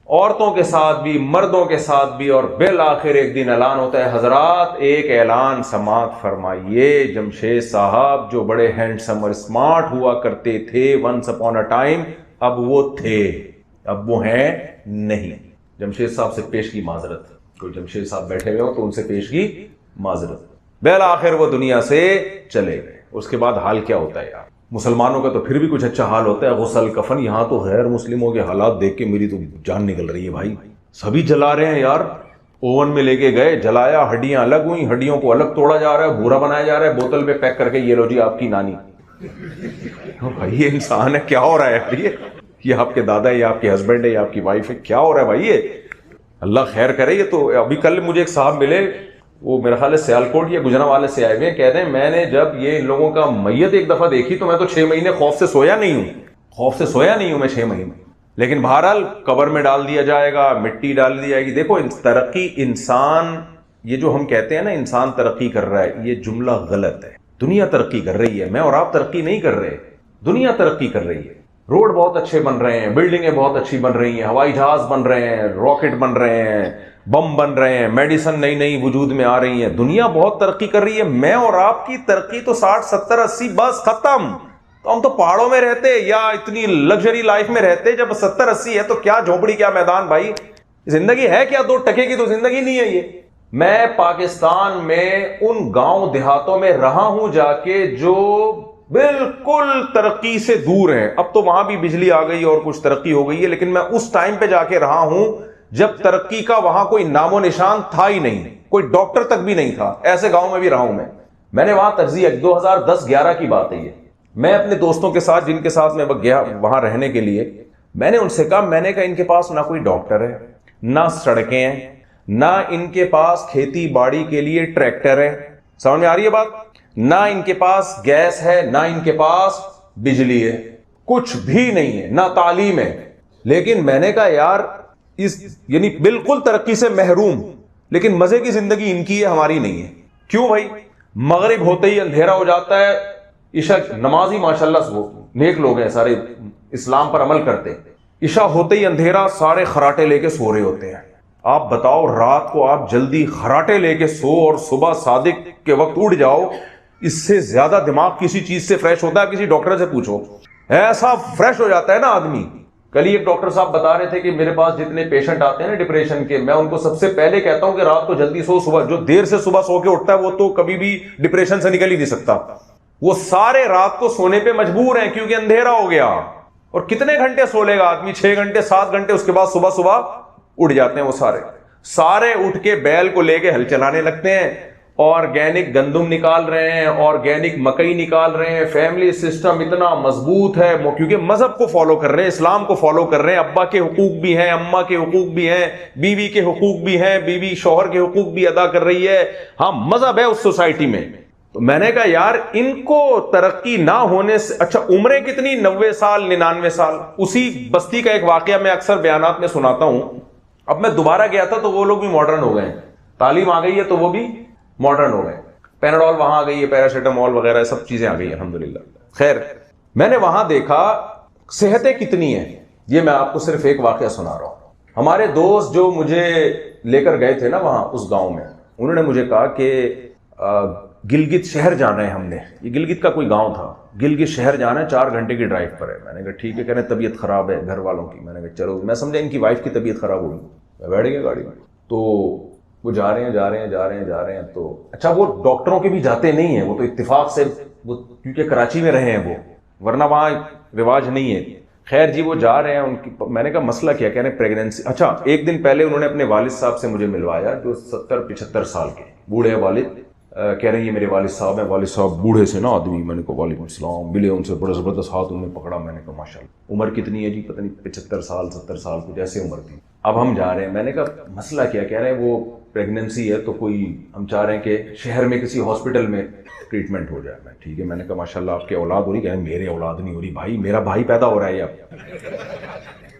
[SPEAKER 1] عورتوں کے ساتھ بھی مردوں کے ساتھ بھی. اور بالآخر ایک دن اعلان ہوتا ہے, حضرات ایک اعلان سماعت فرمائیے, جمشید صاحب جو بڑے ہینڈسم اور اسمارٹ ہوا کرتے تھے ونس اپون اے ٹائم, اب وہ تھے, اب وہ ہیں نہیں. جمشید صاحب سے پیش کی معذرت. کوئی جمشید صاحب بیٹھے ہوئے ہو تو ان سے پیش کی معذرت. بالآخر وہ دنیا سے چلے گئے. اس کے بعد حال کیا ہوتا ہے یار, مسلمانوں کا تو پھر بھی کچھ اچھا حال ہوتا ہے, غسل کفن. یہاں تو غیر مسلموں کے حالات دیکھ کے میری تو جان نکل رہی ہے بھائی. سبھی جلا رہے ہیں یار, اوون میں لے کے گئے, جلایا, ہڈیاں الگ ہوئی, ہڈیوں کو الگ توڑا جا رہا ہے, بھورا بنایا جا رہا ہے, بوتل میں پیک کر کے یہ لو جی آپ کی نانی. بھائی یہ انسان ہے, کیا ہو رہا ہے یہ آپ کے دادا ہے, یہ آپ کے ہسبینڈ ہے, یہ آپ کی وائف ہے, کیا ہو رہا ہے بھائی یہ, اللہ خیر کرے. یہ تو ابھی کل مجھے ایک صاحب ملے, وہ میرا خیال ہے سیالکوٹ یا گجرانوالے سے آئے ہوئے, کہتے ہیں میں نے جب یہ ان لوگوں کا میت ایک دفعہ دیکھی تو میں تو 6 مہینے خوف سے سویا نہیں ہوں میں 6 مہینے. لیکن بہرحال قبر میں ڈال دیا جائے گا, مٹی ڈال دی جائے گی. دیکھو ترقی, انسان, یہ جو ہم کہتے ہیں نا انسان ترقی کر رہا ہے, یہ جملہ غلط ہے. دنیا ترقی کر رہی ہے, میں اور آپ ترقی نہیں کر رہے, دنیا ترقی کر رہی ہے. روڈ بہت اچھے بن رہے ہیں, بلڈنگیں بہت اچھی بن رہی ہیں, ہوائی جہاز بن رہے ہیں, راکٹ بن رہے ہیں, بم بن رہے ہیں, میڈیسن نئی نئی وجود میں آ رہی ہیں, دنیا بہت ترقی کر رہی ہے. میں اور آپ کی ترقی تو 60 70 80 بس ختم. تو ہم تو پہاڑوں میں رہتے یا اتنی لگژری لائف میں رہتے. جب 70 80 ہے تو کیا جھونپڑی کیا میدان بھائی, زندگی ہے کیا, 2 ٹکے کی تو زندگی نہیں ہے یہ. میں پاکستان میں ان گاؤں دیہاتوں میں رہا ہوں جا کے جو بالکل ترقی سے دور ہیں. اب تو وہاں بھی بجلی آ گئی اور کچھ ترقی ہو گئی ہے, لیکن میں اس ٹائم پہ جا کے رہا ہوں جب ترقی کا وہاں کوئی نام و نشان تھا ہی نہیں. کوئی ڈاکٹر تک بھی نہیں تھا. ایسے گاؤں میں بھی رہا ہوں میں نے وہاں تجزیہ 2010-11 کی بات ہے یہ. میں اپنے دوستوں کے ساتھ جن کے ساتھ میں گیا وہاں رہنے کے لیے, میں نے ان سے کہا, میں نے کہا ان کے پاس نہ کوئی ڈاکٹر ہے, نہ سڑکیں ہیں, نہ ان کے پاس کھیتی باڑی کے لیے ٹریکٹر ہے, سمجھ میں آ رہی ہے بات, نہ ان کے پاس گیس ہے, نہ ان کے پاس بجلی ہے, کچھ بھی نہیں ہے, نہ تعلیم ہے. لیکن میں نے کہا یار یعنی بالکل ترقی سے محروم, لیکن مزے کی زندگی ان کی ہے, ہماری نہیں ہے. کیوں بھائی؟ مغرب ہوتے ہی اندھیرا ہو جاتا ہے, عشاء نمازی ماشاءاللہ وہ نیک لوگ ہیں سارے, اسلام پر عمل کرتے ہیں, عشاء ہوتے ہی اندھیرا, سارے خراٹے لے کے سو رہے ہوتے ہیں. آپ بتاؤ رات کو آپ جلدی خراٹے لے کے سو اور صبح صادق کے وقت اٹھ جاؤ, اس سے زیادہ دماغ کسی چیز سے فریش ہوتا ہے؟ کسی ڈاکٹر سے پوچھو, ایسا فریش ہو جاتا ہے نا آدمی. کل ہی ایک ڈاکٹر صاحب بتا رہے تھے کہ میرے پاس جتنے پیشنٹ آتے ہیں نا ڈپریشن کے, میں ان کو سب سے پہلے کہتا ہوں کہ رات کو جلدی سو, صبح جو دیر سے صبح سو کے اٹھتا ہے وہ تو کبھی بھی ڈپریشن سے نکل ہی نہیں سکتا. وہ سارے رات کو سونے پہ مجبور ہیں کیونکہ اندھیرا ہو گیا. اور کتنے گھنٹے سو لے گا آدمی؟ 6 گھنٹے 7 گھنٹے, اس کے بعد صبح اٹھ جاتے ہیں. وہ سارے اٹھ کے بیل کو لے کے ہل چلانے لگتے ہیں, آرگینک گندم نکال رہے ہیں, آرگینک مکئی نکال رہے ہیں. فیملی سسٹم اتنا مضبوط ہے کیونکہ مذہب کو فالو کر رہے ہیں, اسلام کو فالو کر رہے ہیں. ابا کے حقوق بھی ہیں, اماں کے حقوق بھی ہیں, بیوی کے حقوق بھی ہیں, بیوی شوہر کے حقوق بھی ادا کر رہی ہے. ہاں مذہب ہے اس سوسائٹی میں. تو میں نے کہا یار ان کو ترقی نہ ہونے سے اچھا عمریں کتنی 90 سال 99 سال. اسی بستی کا ایک واقعہ میں اکثر بیانات میں سناتا ہوں. اب میں دوبارہ گیا تھا تو وہ لوگ بھی ماڈرن ہو گئے ہیں, تعلیم آ گئی ہے تو وہ بھی ماڈرن ہو گئے. پیناڈول وہاں آ گئی ہے, پیراسیٹامول وغیرہ سب چیزیں آ گئی ہیں الحمدللہ. خیر میں نے وہاں دیکھا صحتیں کتنی ہیں. یہ میں آپ کو صرف ایک واقعہ سنا رہا ہوں. ہمارے دوست جو مجھے لے کر گئے تھے نا وہاں اس گاؤں میں, انہوں نے مجھے کہا کہ گلگت شہر جانا ہے ہم نے. یہ گلگت کا کوئی گاؤں تھا, گلگت شہر جانا ہے, 4 گھنٹے کی ڈرائیو پر ہے. میں نے کہا ٹھیک ہے. کہہ رہے طبیعت خراب ہے گھر والوں کی. میں نے کہا چلو, میں سمجھا ان کی وائف کی طبیعت خراب ہوگی. میں بیٹھ گیا گاڑی میں. تو وہ جا رہے ہیں تو اچھا وہ ڈاکٹروں کے بھی جاتے نہیں ہیں, وہ تو اتفاق سے, وہ کیونکہ کراچی میں رہے ہیں وہ, ورنہ وہاں رواج نہیں ہے. خیر جی وہ جا رہے ہیں ان کی. میں نے کہا مسئلہ کیا؟ کہہ رہے پریگننسی. اچھا ایک دن پہلے انہوں نے اپنے والد صاحب سے مجھے ملوایا جو 70-75 سال کے بوڑھے والد. کہہ رہے ہیں یہ میرے والد صاحب ہیں. والد صاحب بوڑھے سے نا آدمی. میں نے کہا وعلیکم السلام. ملے ان سے, بڑا زبردست ہاتھ انہوں نے پکڑا. میں نے کہا ماشاءاللہ. عمر کتنی ہے جی؟ پتہ نہیں 75 سال 70 سال کچھ ایسے عمر تھی. اب ہم جا رہے ہیں. میں نے کہا مسئلہ کیا؟ کہہ رہے ہیں وہ پریگننسی ہے تو کوئی ہم چاہ رہے ہیں کہ شہر میں کسی ہاسپٹل میں ٹریٹمنٹ ہو جائے. میں ٹھیک ہے. میں نے کہا ماشاءاللہ آپ کی اولاد ہو رہی؟ کہہ رہے میرے اولاد نہیں ہو رہی بھائی, میرا بھائی پیدا ہو رہا ہے اب.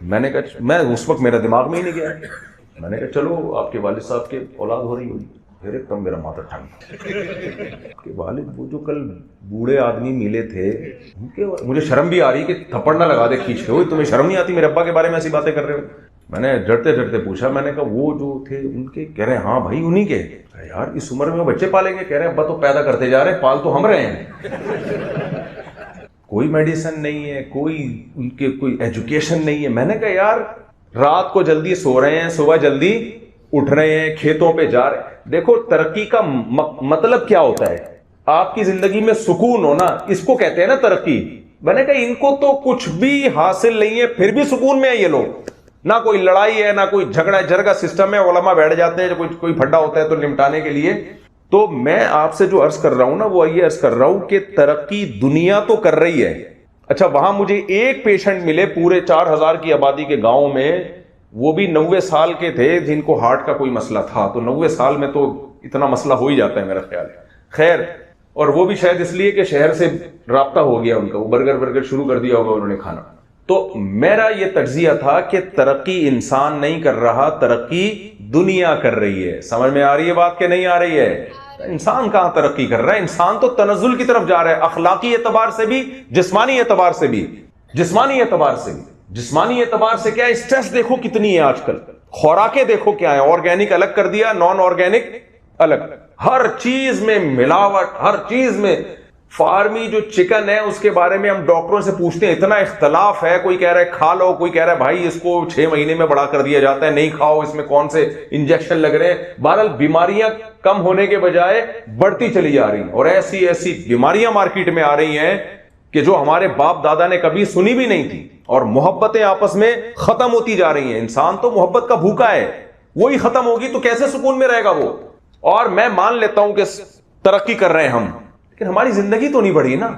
[SPEAKER 1] میں نے کہا میں اس وقت میرا دماغ میں ہی نہیں گیا. میں نے کہا چلو آپ کے والد صاحب کے اولاد ہو رہی ہوگی. پھر ایک دم میرا ماتھا ٹھنڈا کہ والد وہ جو کل بوڑھے آدمی ملے تھے ان کے, مجھے شرم بھی آ رہی کہ تھپڑ نہ لگا دے کھینچ کے. تمہیں شرم نہیں آتی میرے ابا کے بارے میں ایسی باتیں کر رہے ہو؟ میں نے ڈرتے پوچھا. میں نے کہا وہ جو تھے ان کے؟ کہہ رہے ہاں بھائی انہی کے. یار اس عمر میں وہ بچے پالیں گے؟ کہہ رہے ابا تو پیدا کرتے جا رہے ہیں, پال تو ہم رہے ہیں. کوئی میڈیسن نہیں ہے, کوئی ان کے کوئی ایجوکیشن نہیں ہے. میں نے کہا یار رات کو جلدی سو رہے ہیں, صبح جلدی اٹھ رہے ہیں, کھیتوں پہ جا رہے ہیں. دیکھو ترقی کا مطلب کیا ہوتا ہے؟ آپ کی زندگی میں سکون ہونا, اس کو کہتے ہیں نا ترقی. میں نے کہا ان کو تو کچھ بھی حاصل نہیں ہے پھر بھی سکون میں ہے یہ لوگ. نہ کوئی لڑائی ہے, نہ کوئی جھگڑا جھرگا سسٹم ہے. علماء بیٹھ جاتے ہیں کوئی پھڈا ہوتا ہے تو نمٹانے کے لیے. تو میں آپ سے جو عرض کر رہا ہوں نا وہ یہ عرض کر رہا ہوں کہ ترقی دنیا تو کر رہی ہے. اچھا وہاں مجھے ایک پیشنٹ ملے پورے 4000 کی آبادی کے گاؤں میں, وہ بھی 90 سال کے تھے جن کو ہارٹ کا کوئی مسئلہ تھا. تو 90 سال میں تو اتنا مسئلہ ہو ہی جاتا ہے میرا خیال. خیر, اور وہ بھی شاید اس لیے کہ شہر سے رابطہ ہو گیا ان کا, وہ برگر شروع کر دیا ہوگا انہوں نے کھانا. تو میرا یہ تجزیہ تھا کہ ترقی انسان نہیں کر رہا, ترقی دنیا کر رہی ہے. سمجھ میں آ رہی ہے بات کہ نہیں آ رہی ہے؟ انسان کہاں ترقی کر رہا ہے؟ انسان تو تنزل کی طرف جا رہا ہے, اخلاقی اعتبار سے بھی, جسمانی اعتبار سے بھی. جسمانی اعتبار سے کیا ہے؟ اسٹریس دیکھو کتنی ہے آج کل. خوراکیں دیکھو کیا ہے, آرگینک الگ کر دیا, نان آرگینک الگ. ہر چیز میں ملاوٹ, ہر چیز میں. فارمی جو چکن ہے اس کے بارے میں ہم ڈاکٹروں سے پوچھتے ہیں, اتنا اختلاف ہے. کوئی کہہ رہا ہے کھا لو, کوئی کہہ رہا ہے بھائی اس کو 6 مہینے میں بڑا کر دیا جاتا ہے, نہیں کھاؤ, اس میں کون سے انجیکشن لگ رہے ہیں. بہرحال بیماریاں کم ہونے کے بجائے بڑھتی چلی جا رہی ہیں, اور ایسی بیماریاں مارکیٹ میں آ رہی ہیں کہ جو ہمارے باپ دادا نے کبھی سنی بھی نہیں تھی. اور محبتیں آپس میں ختم ہوتی جا رہی ہیں. انسان تو محبت کا بھوکا ہے, وہی ختم ہوگی تو کیسے سکون میں رہے گا وہ؟ اور میں مان لیتا ہوں کہ ترقی کر رہے ہیں ہم، لیکن ہماری زندگی تو نہیں بڑھی نا،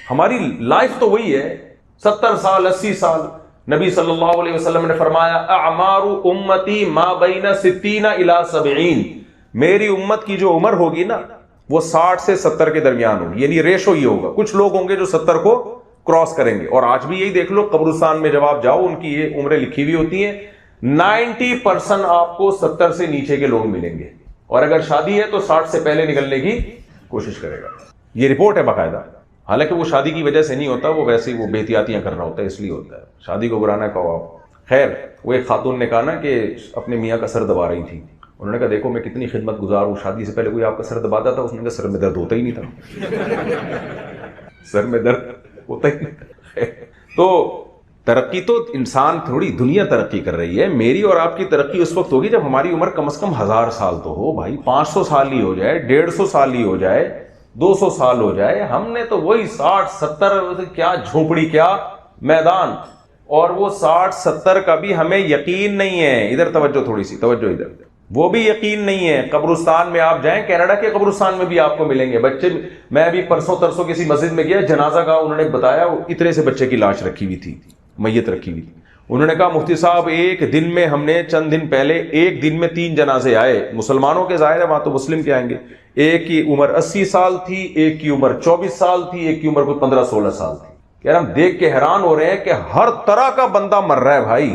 [SPEAKER 1] ہماری لائف تو وہی ہے 70 سال 80 سال. نبی صلی اللہ علیہ وسلم نے فرمایا اعمار امتی ما بین 60 الی 70، میری امت کی جو عمر ہوگی نا وہ 60 سے 70 کے درمیان ہوگی، یعنی ریشو یہ ہوگا. کچھ لوگ ہوں گے جو 70 کو کراس کریں گے، اور آج بھی یہی دیکھ لو قبرستان میں جب آپ جاؤ ان کی یہ عمریں لکھی ہوئی ہوتی ہیں، 90% آپ کو 70 سے نیچے کے لوگ ملیں گے، اور اگر شادی ہے تو 60 سے پہلے نکلنے کی کوشش کرے گا. یہ رپورٹ ہے باقاعدہ، حالانکہ وہ شادی کی وجہ سے نہیں ہوتا، وہ ویسے ہی وہ بے احتیاطیاں کر رہا ہوتا ہے، اس لیے ہوتا ہے. شادی کو برا نہ کہو آپ. خیر، وہ ایک خاتون نے کہا نا کہ اپنے میاں کا سر دبا رہی تھی، انہوں نے کہا دیکھو میں کتنی خدمت گزار ہوں، شادی سے پہلے کوئی آپ کا سر دباتا تھا؟ اس نے کہا سر میں درد ہوتا ہی نہیں تھا. سر میں درد ہوتا ہی نہیں تھا. تو ترقی تو انسان، تھوڑی دنیا ترقی کر رہی ہے. میری اور آپ کی ترقی اس وقت ہوگی جب ہماری عمر کم از کم 1000 سال تو ہو بھائی، 500 سال ہی ہو جائے، 150 سال ہی ہو جائے، 200 سال ہو جائے. ہم نے تو وہی 60 70، کیا جھونپڑی کیا میدان، اور وہ 60 70 کا بھی ہمیں یقین نہیں ہے. ادھر توجہ، تھوڑی سی توجہ ادھر، وہ بھی یقین نہیں ہے. قبرستان میں آپ جائیں، کینیڈا کے قبرستان میں بھی آپ کو ملیں گے بچے. میں ابھی پرسوں ترسوں کسی مسجد میں گیا، جنازہ کا انہوں نے بتایا اتنے سے بچے کی لاش رکھی ہوئی تھی، میت رکھی ہوئی تھی. انہوں نے کہا مفتی صاحب ایک دن میں ہم نے چند دن پہلے ایک دن میں 3 جنازے آئے، مسلمانوں کے، ظاہر ہے وہاں تو مسلم کے آئیں گے. ایک کی عمر 80 سال تھی، ایک کی عمر 24 سال تھی، ایک کی عمر کوئی 15 16 سال تھی. یار ہم دیکھ کے حیران ہو رہے ہیں کہ ہر طرح کا بندہ مر رہا ہے بھائی،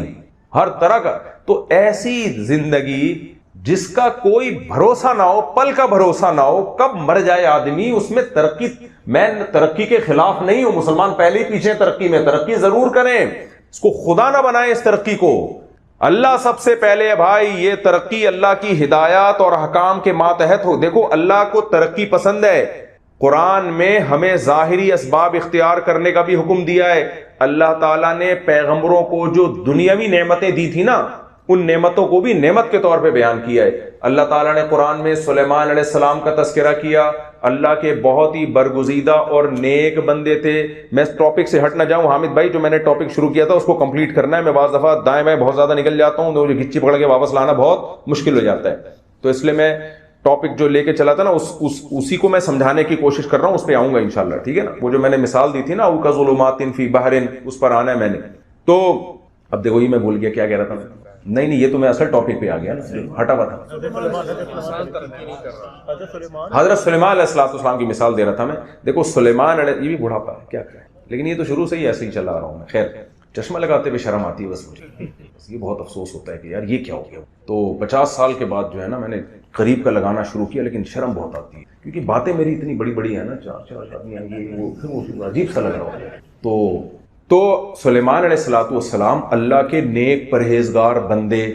[SPEAKER 1] ہر طرح کا. تو ایسی زندگی جس کا کوئی بھروسہ نہ ہو، پل کا بھروسہ نہ ہو، کب مر جائے آدمی، اس میں ترقی. میں ترقی کے خلاف نہیں ہوں، مسلمان پہلے ہی پیچھے ترقی میں، ترقی ضرور کریں، اس کو خدا نہ بنائیں اس ترقی کو. اللہ سب سے پہلے ہے بھائی. یہ ترقی اللہ کی ہدایات اور احکام کے ماتحت ہو. دیکھو اللہ کو ترقی پسند ہے. قرآن میں ہمیں ظاہری اسباب اختیار کرنے کا بھی حکم دیا ہے. اللہ تعالیٰ نے پیغمبروں کو جو دنیاوی نعمتیں دی تھی نا، ان نعمتوں کو بھی نعمت کے طور پہ بیان کیا ہے. اللہ تعالیٰ نے قرآن میں سلیمان علیہ السلام کا تذکرہ کیا. اللہ کے بہت ہی برگزیدہ اور نیک بندے تھے. میں اس ٹاپک سے ہٹ نہ جاؤں حامد بھائی، جو میں نے ٹاپک شروع کیا تھا اس کو کمپلیٹ کرنا ہے. میں بعض دفعہ دائیں بائیں بہت زیادہ نکل جاتا ہوں، تو گچی پکڑ کے واپس لانا بہت مشکل ہو جاتا ہے. تو اس لیے میں ٹاپک جو لے کے چلا تھا نا اسی کو میں سمجھانے کی کوشش کر رہا ہوں. اس پہ آؤں گا انشاءاللہ، ٹھیک ہے نا. وہ جو میں نے مثال دی تھی نا، او کظلمات فی بحر، اس پر آنا ہے میں نے. تو اب دیکھو یہ میں بھول گیا کیا کہہ رہا تھا. نہیں یہ تو میں اصل ٹاپک پہ آ گیا نا، ہٹا ہوا تھا. حضرت سلیمان علیہ السلام کی مثال دے رہا تھا میں. دیکھو سلیمان علیہ، یہ بھی بڑھاپا ہے کیا کریں، لیکن یہ تو شروع سے ہی ایسے ہی چلا رہا ہوں میں. خیر، چشمہ لگاتے ہوئے شرم آتی ہے بس مجھے. یہ بہت افسوس ہوتا ہے کہ یار یہ کیا ہو گیا. تو 50 سال کے بعد جو ہے نا میں نے قریب کا لگانا شروع کیا، لیکن شرم بہت آتی ہے کیونکہ باتیں میری اتنی بڑی بڑی ہیں نا، 4 آدمی آئیں گے، وہ عجیب سا لگ رہا ہوتا ہے. تو سلیمان علیہ السلام اللہ کے نیک پرہیزگار بندے،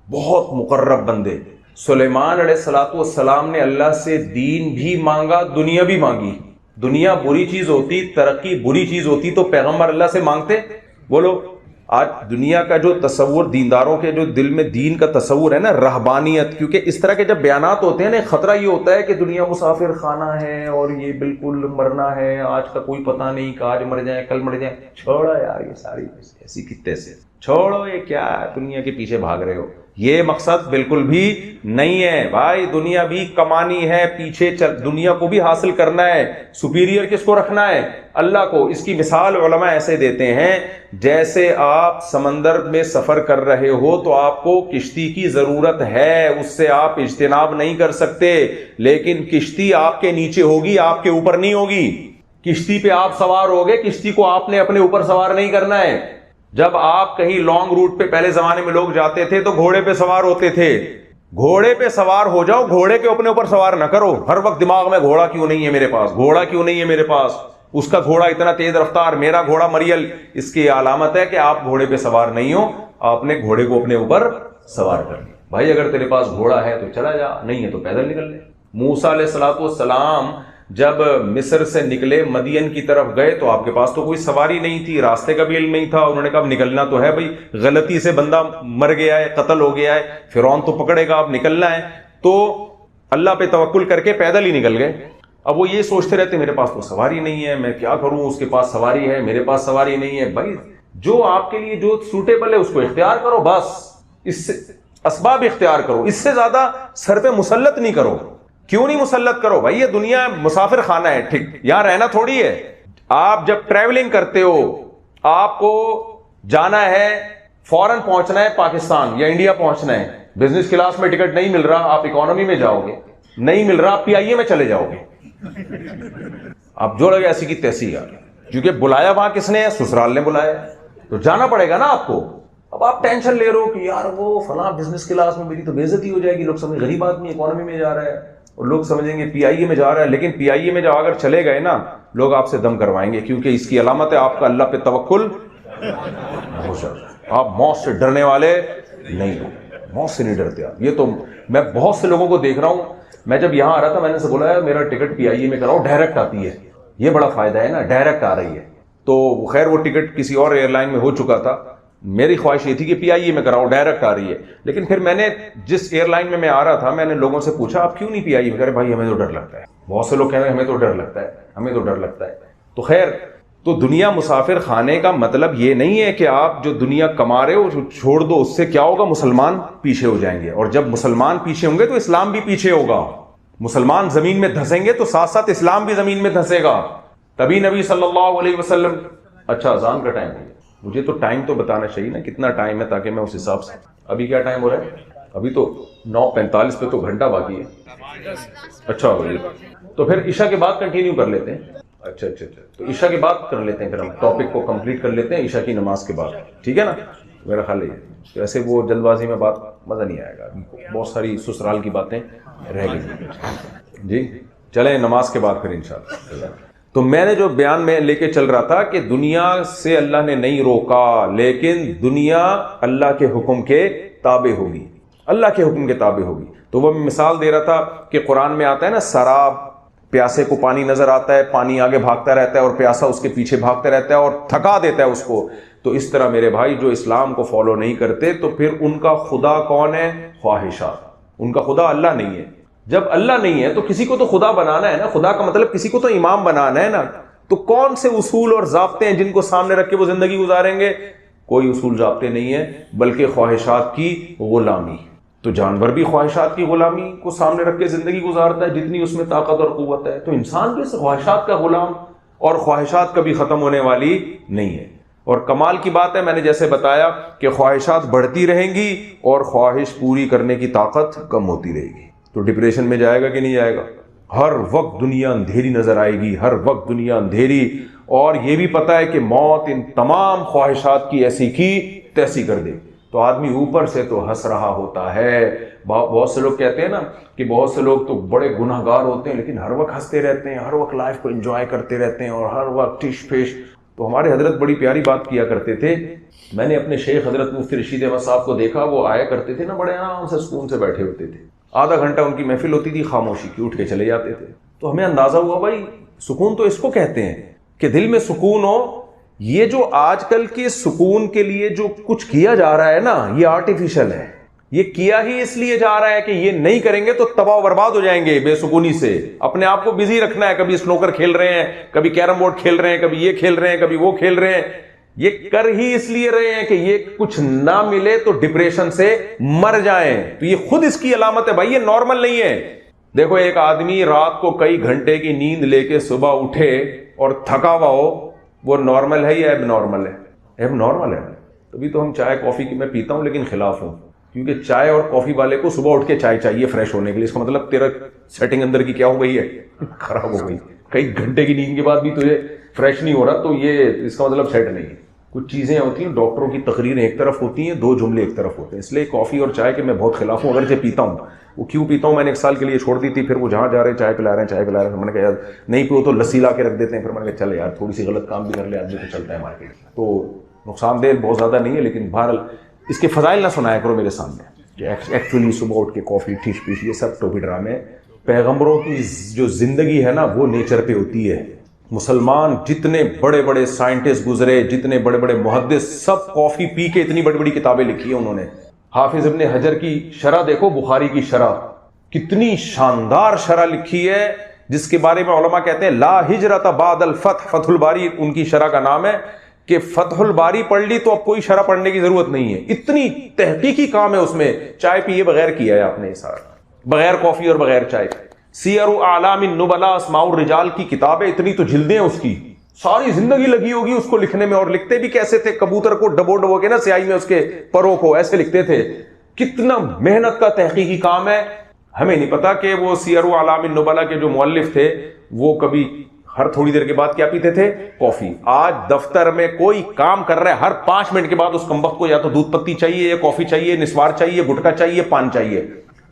[SPEAKER 1] بہت مقرب بندے. سلیمان علیہ السلام نے اللہ سے دین بھی مانگا، دنیا بھی مانگی. دنیا بری چیز ہوتی، ترقی بری چیز ہوتی تو پیغمبر اللہ سے مانگتے؟ بولو. آج دنیا کا جو تصور، دینداروں کے جو دل میں دین کا تصور ہے نا، رہبانیت، کیونکہ اس طرح کے جب بیانات ہوتے ہیں نا، خطرہ یہ ہوتا ہے کہ دنیا مسافر خانہ ہے اور یہ بالکل مرنا ہے، آج کا کوئی پتہ نہیں کہ آج مر جائیں کل مر جائیں. چھوڑو یار یہ ساری ایسی کتے سے، چھوڑو یہ کیا دنیا کے پیچھے بھاگ رہے ہو. یہ مقصد بالکل بھی نہیں ہے بھائی. دنیا بھی کمانی ہے، پیچھے دنیا کو بھی حاصل کرنا ہے. سپیریئر کس کو رکھنا ہے؟ اللہ کو. اس کی مثال علماء ایسے دیتے ہیں، جیسے آپ سمندر میں سفر کر رہے ہو تو آپ کو کشتی کی ضرورت ہے، اس سے آپ اجتناب نہیں کر سکتے، لیکن کشتی آپ کے نیچے ہوگی، آپ کے اوپر نہیں ہوگی. کشتی پہ آپ سوار ہوگے، کشتی کو آپ نے اپنے اوپر سوار نہیں کرنا ہے. جب آپ کہیں لانگ روٹ پہ، پہلے زمانے میں لوگ جاتے تھے تو گھوڑے پہ سوار ہوتے تھے. گھوڑے پہ سوار ہو جاؤ، گھوڑے کے اپنے اوپر سوار نہ کرو. ہر وقت دماغ میں گھوڑا کیوں نہیں ہے میرے پاس، گھوڑا کیوں نہیں ہے میرے پاس، اس کا گھوڑا اتنا تیز رفتار، میرا گھوڑا مریل. اس کی علامت ہے کہ آپ گھوڑے پہ سوار نہیں ہو، آپ نے گھوڑے کو اپنے اوپر سوار کر لیا. بھائی اگر تیرے پاس گھوڑا ہے تو چلا جا، نہیں ہے تو پیدل نکل لے. موسیٰ علیہ السلام جب مصر سے نکلے، مدین کی طرف گئے تو آپ کے پاس تو کوئی سواری نہیں تھی، راستے کا بھی علم نہیں تھا. انہوں نے کہا اب نکلنا تو ہے بھائی، غلطی سے بندہ مر گیا ہے، قتل ہو گیا ہے، فرعون تو پکڑے گا، اب نکلنا ہے. تو اللہ پہ توکل کر کے پیدل ہی نکل گئے. اب وہ یہ سوچتے رہتے میرے پاس تو سواری نہیں ہے، میں کیا کروں، اس کے پاس سواری ہے، میرے پاس سواری نہیں ہے. بھائی جو آپ کے لیے جو سوٹیبل ہے اس کو اختیار کرو بس. اس سے اسباب اختیار کرو، اس سے زیادہ سر پہ مسلط نہیں کرو. کیوں نہیں مسلط کرو بھائی؟ یہ دنیا مسافر خانہ ہے، ٹھیک، یہاں رہنا تھوڑی ہے. آپ جب ٹریولنگ کرتے ہو، آپ کو جانا ہے، فورن پہنچنا ہے پاکستان یا انڈیا پہنچنا ہے، بزنس کلاس میں ٹکٹ نہیں مل رہا، آپ اکانومی میں جاؤ گے، نہیں مل رہا آپ پی آئی اے میں چلے جاؤ گے. آپ جو لگے ایسی کی تیسی یار، کیونکہ بلایا وہاں کس نے ہے؟ سسرال نے بلایا، تو جانا پڑے گا نا آپ کو. اب آپ ٹینشن لے رہے ہو کہ یار وہ فلاں بزنس کلاس میں میری تو بے عزتی ہو جائے گی، لوگ سمجھ غریب آدمی اکانومی میں جا رہا ہے، اور لوگ سمجھیں گے پی آئی اے میں جا رہا ہے. لیکن پی آئی اے میں جب اگر چلے گئے نا، لوگ آپ سے دم کروائیں گے، کیونکہ اس کی علامت ہے آپ کا اللہ پہ توکل ہو جائے. آپ موت سے ڈرنے والے نہیں ہو، موت سے نہیں ڈرتے آپ. یہ تو میں بہت سے لوگوں کو دیکھ رہا ہوں. میں جب یہاں آ رہا تھا میں نے سے بولا میرا ٹکٹ پی آئی اے میں کراؤ، ڈائریکٹ آتی ہے، یہ بڑا فائدہ ہے نا، ڈائریکٹ آ رہی ہے. تو خیر وہ ٹکٹ کسی اور ایئر لائن میں ہو چکا تھا، میری خواہش یہ تھی کہ پی آئی اے میں کراؤ، ڈائریکٹ آ رہی ہے. لیکن پھر میں نے جس ایئر لائن میں آ رہا تھا، میں نے لوگوں سے پوچھا آپ کیوں نہیں پی آئی اے میں؟ کہہ رہے بھائی ہمیں تو ڈر لگتا ہے. بہت سے لوگ کہہ رہے ہیں ہمیں تو ڈر لگتا ہے، ہمیں تو ڈر لگتا ہے. تو خیر، تو دنیا مسافر خانے کا مطلب یہ نہیں ہے کہ آپ جو دنیا کما رہے ہو چھوڑ دو. اس سے کیا ہوگا؟ مسلمان پیچھے ہو جائیں گے، اور جب مسلمان پیچھے ہوں گے تو اسلام بھی پیچھے ہوگا. مسلمان زمین میں دھسیں گے تو ساتھ ساتھ اسلام بھی زمین میں دھسے گا. تبھی نبی صلی اللہ علیہ وسلم. اچھا اذان کا ٹائم ہے، مجھے تو ٹائم تو بتانا چاہیے نا کتنا ٹائم ہے، تاکہ میں اس حساب سے. ابھی کیا ٹائم ہو رہا ہے؟ ابھی تو 9:45 پہ، تو گھنٹہ باقی ہے. اچھا ہوگی تو پھر عشاء کے بعد کنٹینیو کر لیتے ہیں. اچھا تو عشاء کے بعد کر لیتے ہیں، پھر ہم ٹاپک کو کمپلیٹ کر لیتے ہیں عشاء کی نماز کے بعد، ٹھیک ہے نا؟ میرا خیال ہے ویسے وہ جلد بازی میں بات مزہ نہیں آئے گا، بہت ساری سسرال کی باتیں رہ گئی. جی چلیں نماز کے بعد پھر انشاءاللہ. تو میں نے جو بیان میں لے کے چل رہا تھا کہ دنیا سے اللہ نے نہیں روکا، لیکن دنیا اللہ کے حکم کے تابع ہوگی، اللہ کے حکم کے تابع ہوگی. تو وہ مثال دے رہا تھا کہ قرآن میں آتا ہے نا، سراب، پیاسے کو پانی نظر آتا ہے، پانی آگے بھاگتا رہتا ہے اور پیاسا اس کے پیچھے بھاگتا رہتا ہے اور تھکا دیتا ہے اس کو. تو اس طرح میرے بھائی جو اسلام کو فالو نہیں کرتے، تو پھر ان کا خدا کون ہے؟ خواہشات. ان کا خدا اللہ نہیں ہے. جب اللہ نہیں ہے تو کسی کو تو خدا بنانا ہے نا، خدا کا مطلب کسی کو تو امام بنانا ہے نا. تو کون سے اصول اور ضابطے ہیں جن کو سامنے رکھ کے وہ زندگی گزاریں گے؟ کوئی اصول ضابطے نہیں ہے، بلکہ خواہشات کی غلامی. تو جانور بھی خواہشات کی غلامی کو سامنے رکھ کے زندگی گزارتا ہے جتنی اس میں طاقت اور قوت ہے. تو انسان بھی اس خواہشات کا غلام، اور خواہشات کبھی ختم ہونے والی نہیں ہے. اور کمال کی بات ہے، میں نے جیسے بتایا کہ خواہشات بڑھتی رہیں گی اور خواہش پوری کرنے کی طاقت کم ہوتی رہے گی. تو ڈپریشن میں جائے گا کہ نہیں جائے گا؟ ہر وقت دنیا اندھیری نظر آئے گی، ہر وقت دنیا اندھیری. اور یہ بھی پتا ہے کہ موت ان تمام خواہشات کی ایسی کی تیسی کر دے. تو آدمی اوپر سے تو ہنس رہا ہوتا ہے. بہت سے لوگ کہتے ہیں نا کہ بہت سے لوگ تو بڑے گناہ گار ہوتے ہیں لیکن ہر وقت ہنستے رہتے ہیں، ہر وقت لائف کو انجوائے کرتے رہتے ہیں اور ہر وقت ٹش پش. تو ہمارے حضرت بڑی پیاری بات کیا کرتے تھے. میں نے اپنے شیخ حضرت مفتی رشید احمد صاحب کو دیکھا، وہ آیا کرتے تھے نا، بڑے آرام سے سکون سے بیٹھے ہوتے تھے. آدھا گھنٹہ ان کی محفل ہوتی تھی، خاموشی کی، اٹھ کے چلے جاتے تھے. تو ہمیں اندازہ ہوا بھائی سکون تو اس کو کہتے ہیں کہ دل میں سکون ہو. یہ جو آج کل کے سکون کے لیے جو کچھ کیا جا رہا ہے نا، یہ آرٹیفیشل ہے. یہ کیا ہی اس لیے جا رہا ہے کہ یہ نہیں کریں گے تو تباہ و برباد ہو جائیں گے بے سکونی سے. اپنے آپ کو بزی رکھنا ہے، کبھی سنوکر کھیل رہے ہیں، کبھی کیرم بورڈ کھیل رہے ہیں، کبھی یہ کھیل رہے ہیں، کبھی وہ کھیل رہے ہیں. یہ کر ہی اس لیے رہے ہیں کہ یہ کچھ نہ ملے تو ڈپریشن سے مر جائیں. تو یہ خود اس کی علامت ہے بھائی، یہ نارمل نہیں ہے. دیکھو ایک آدمی رات کو کئی گھنٹے کی نیند لے کے صبح اٹھے اور تھکا ہوا ہو، وہ نارمل ہے یا ایب نارمل ہے؟ ایب نارمل ہے. تبھی تو ہم چائے کافی کی میں پیتا ہوں لیکن خلاف ہوں، کیونکہ چائے اور کافی والے کو صبح اٹھ کے چائے چاہیے فریش ہونے کے لیے. اس کا مطلب تیرا سیٹنگ اندر کی کیا ہو گئی ہے؟ خراب ہو گئی. کئی گھنٹے کی نیند کے بعد بھی تجھے فریش نہیں ہو رہا، تو یہ اس کا مطلب سیٹ نہیں ہے. کچھ چیزیں ہوتی ہیں، ڈاکٹروں کی تقریریں ایک طرف ہوتی ہیں، دو جملے ایک طرف ہوتے ہیں. اس لیے کافی اور چائے کے میں بہت خلاف ہوں، اگرچہ پیتا ہوں. وہ کیوں پیتا ہوں؟ میں نے 1 سال کے لیے چھوڑ دی تھی، پھر وہ جہاں جا رہے ہیں چائے پلا رہے ہیں. میں نے کہا یار نہیں پیو تو لسی لا کے رکھ دیتے ہیں. پھر میں نے کہا چل یار تھوڑی سی غلط کام بھی کر لے آدمی تو چلتا ہے مارکیٹ. تو نقصان دہ بہت زیادہ نہیں ہے، لیکن بہرحال اس کے فضائل نہ سنایا کرو میرے سامنے کہ ایکچولی صبح اٹھ کے کافی ٹھیش پیش، یہ سب ٹوپی ڈرامے. پیغمبروں کی جو زندگی ہے نا وہ نیچر پہ ہوتی ہے. مسلمان جتنے بڑے بڑے سائنٹسٹ گزرے، جتنے بڑے بڑے محدث، سب کافی پی کے اتنی بڑی بڑی کتابیں لکھی ہیں انہوں نے. حافظ ابن حجر کی شرح دیکھو، بخاری کی شرح، کتنی شاندار شرح لکھی ہے، جس کے بارے میں علماء کہتے ہیں لا ہجرت بعد الفتح، فتح الباری ان کی شرح کا نام ہے، کہ فتح الباری پڑھ لی تو اب کوئی شرح پڑھنے کی ضرورت نہیں ہے. اتنی تحقیقی کام ہے اس میں. چائے پیے بغیر کیا ہے آپ نے سارا, بغیر کافی اور بغیر چائے. سیر اعلام النبلاء اسماء الرجال کی کتاب ہے, اتنی تو جلدیں اس کی, ساری زندگی لگی ہوگی اس کو لکھنے میں. اور لکھتے بھی کیسے تھے, کبوتر کو ڈبو ڈبو کے نا سیاہی میں اس کے پروں کو ایسے لکھتے تھے. کتنا محنت کا تحقیقی کام ہے. ہمیں نہیں پتا کہ وہ سیر اعلام النبلاء کے جو مؤلف تھے وہ کبھی ہر تھوڑی دیر کے بعد کیا پیتے تھے, کافی. آج دفتر میں کوئی کام کر رہا ہے, ہر 5 منٹ کے بعد اس کمبخت کو یا تو دودھ پتی چاہیے, یا کافی چاہیے, نسوار چاہیے, گٹکا چاہیے, پان چاہیے.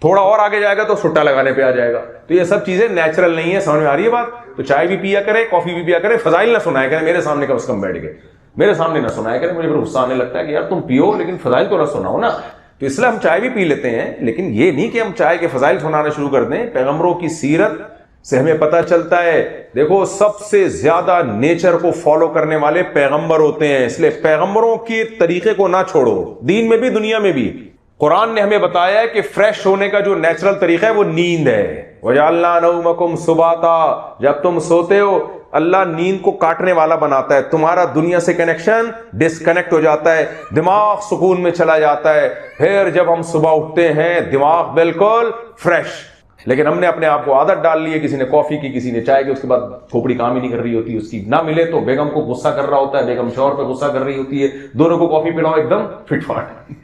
[SPEAKER 1] تھوڑا اور آگے جائے گا تو سٹا لگانے پہ آ جائے گا. تو یہ سب چیزیں نیچرل نہیں ہے. سمجھ میں آ رہی ہے بات؟ تو چائے بھی پیا کرے, کافی بھی پیا کرے, فضائل نہ سنایا کرے میرے سامنے, کم از کم بیٹھ گئے میرے سامنے نہ سنایا کرے. مجھے پھر غصہ آنے لگتا ہے کہ یار تم پیو لیکن فضائل تو نہ سناؤ نا. تو اس لیے ہم چائے بھی پی لیتے ہیں, لیکن یہ نہیں کہ ہم چائے کے فضائل سنانا شروع کر دیں. پیغمبروں کی سیرت سے ہمیں پتہ چلتا ہے. دیکھو سب سے زیادہ نیچر کو فالو کرنے والے پیغمبر ہوتے ہیں, اس لیے پیغمبروں کے طریقے کو نہ چھوڑو, دین میں بھی دنیا میں بھی. قرآن نے ہمیں بتایا ہے کہ فریش ہونے کا جو نیچرل طریقہ ہے وہ نیند ہے. وَجَعَلْنَا نَوْمَكُمْ سُبَاتًا, جب تم سوتے ہو اللہ نیند کو کاٹنے والا بناتا ہے. تمہارا دنیا سے کنیکشن ڈسکنیکٹ ہو جاتا ہے, دماغ سکون میں چلا جاتا ہے. پھر جب ہم صبح اٹھتے ہیں دماغ بالکل فریش. لیکن ہم نے اپنے آپ کو عادت ڈال لی ہے, کسی نے کافی کی, کسی نے چائے کی, اس کے بعد کھوپڑی کام ہی نہیں کر رہی ہوتی اس کی. نہ ملے تو بیگم کو غصہ کر رہا ہوتا ہے, بیگم شوہر پہ غصہ کر رہی ہوتی ہے, دونوں کو کافی پلاؤ ایک دم فٹ فاٹ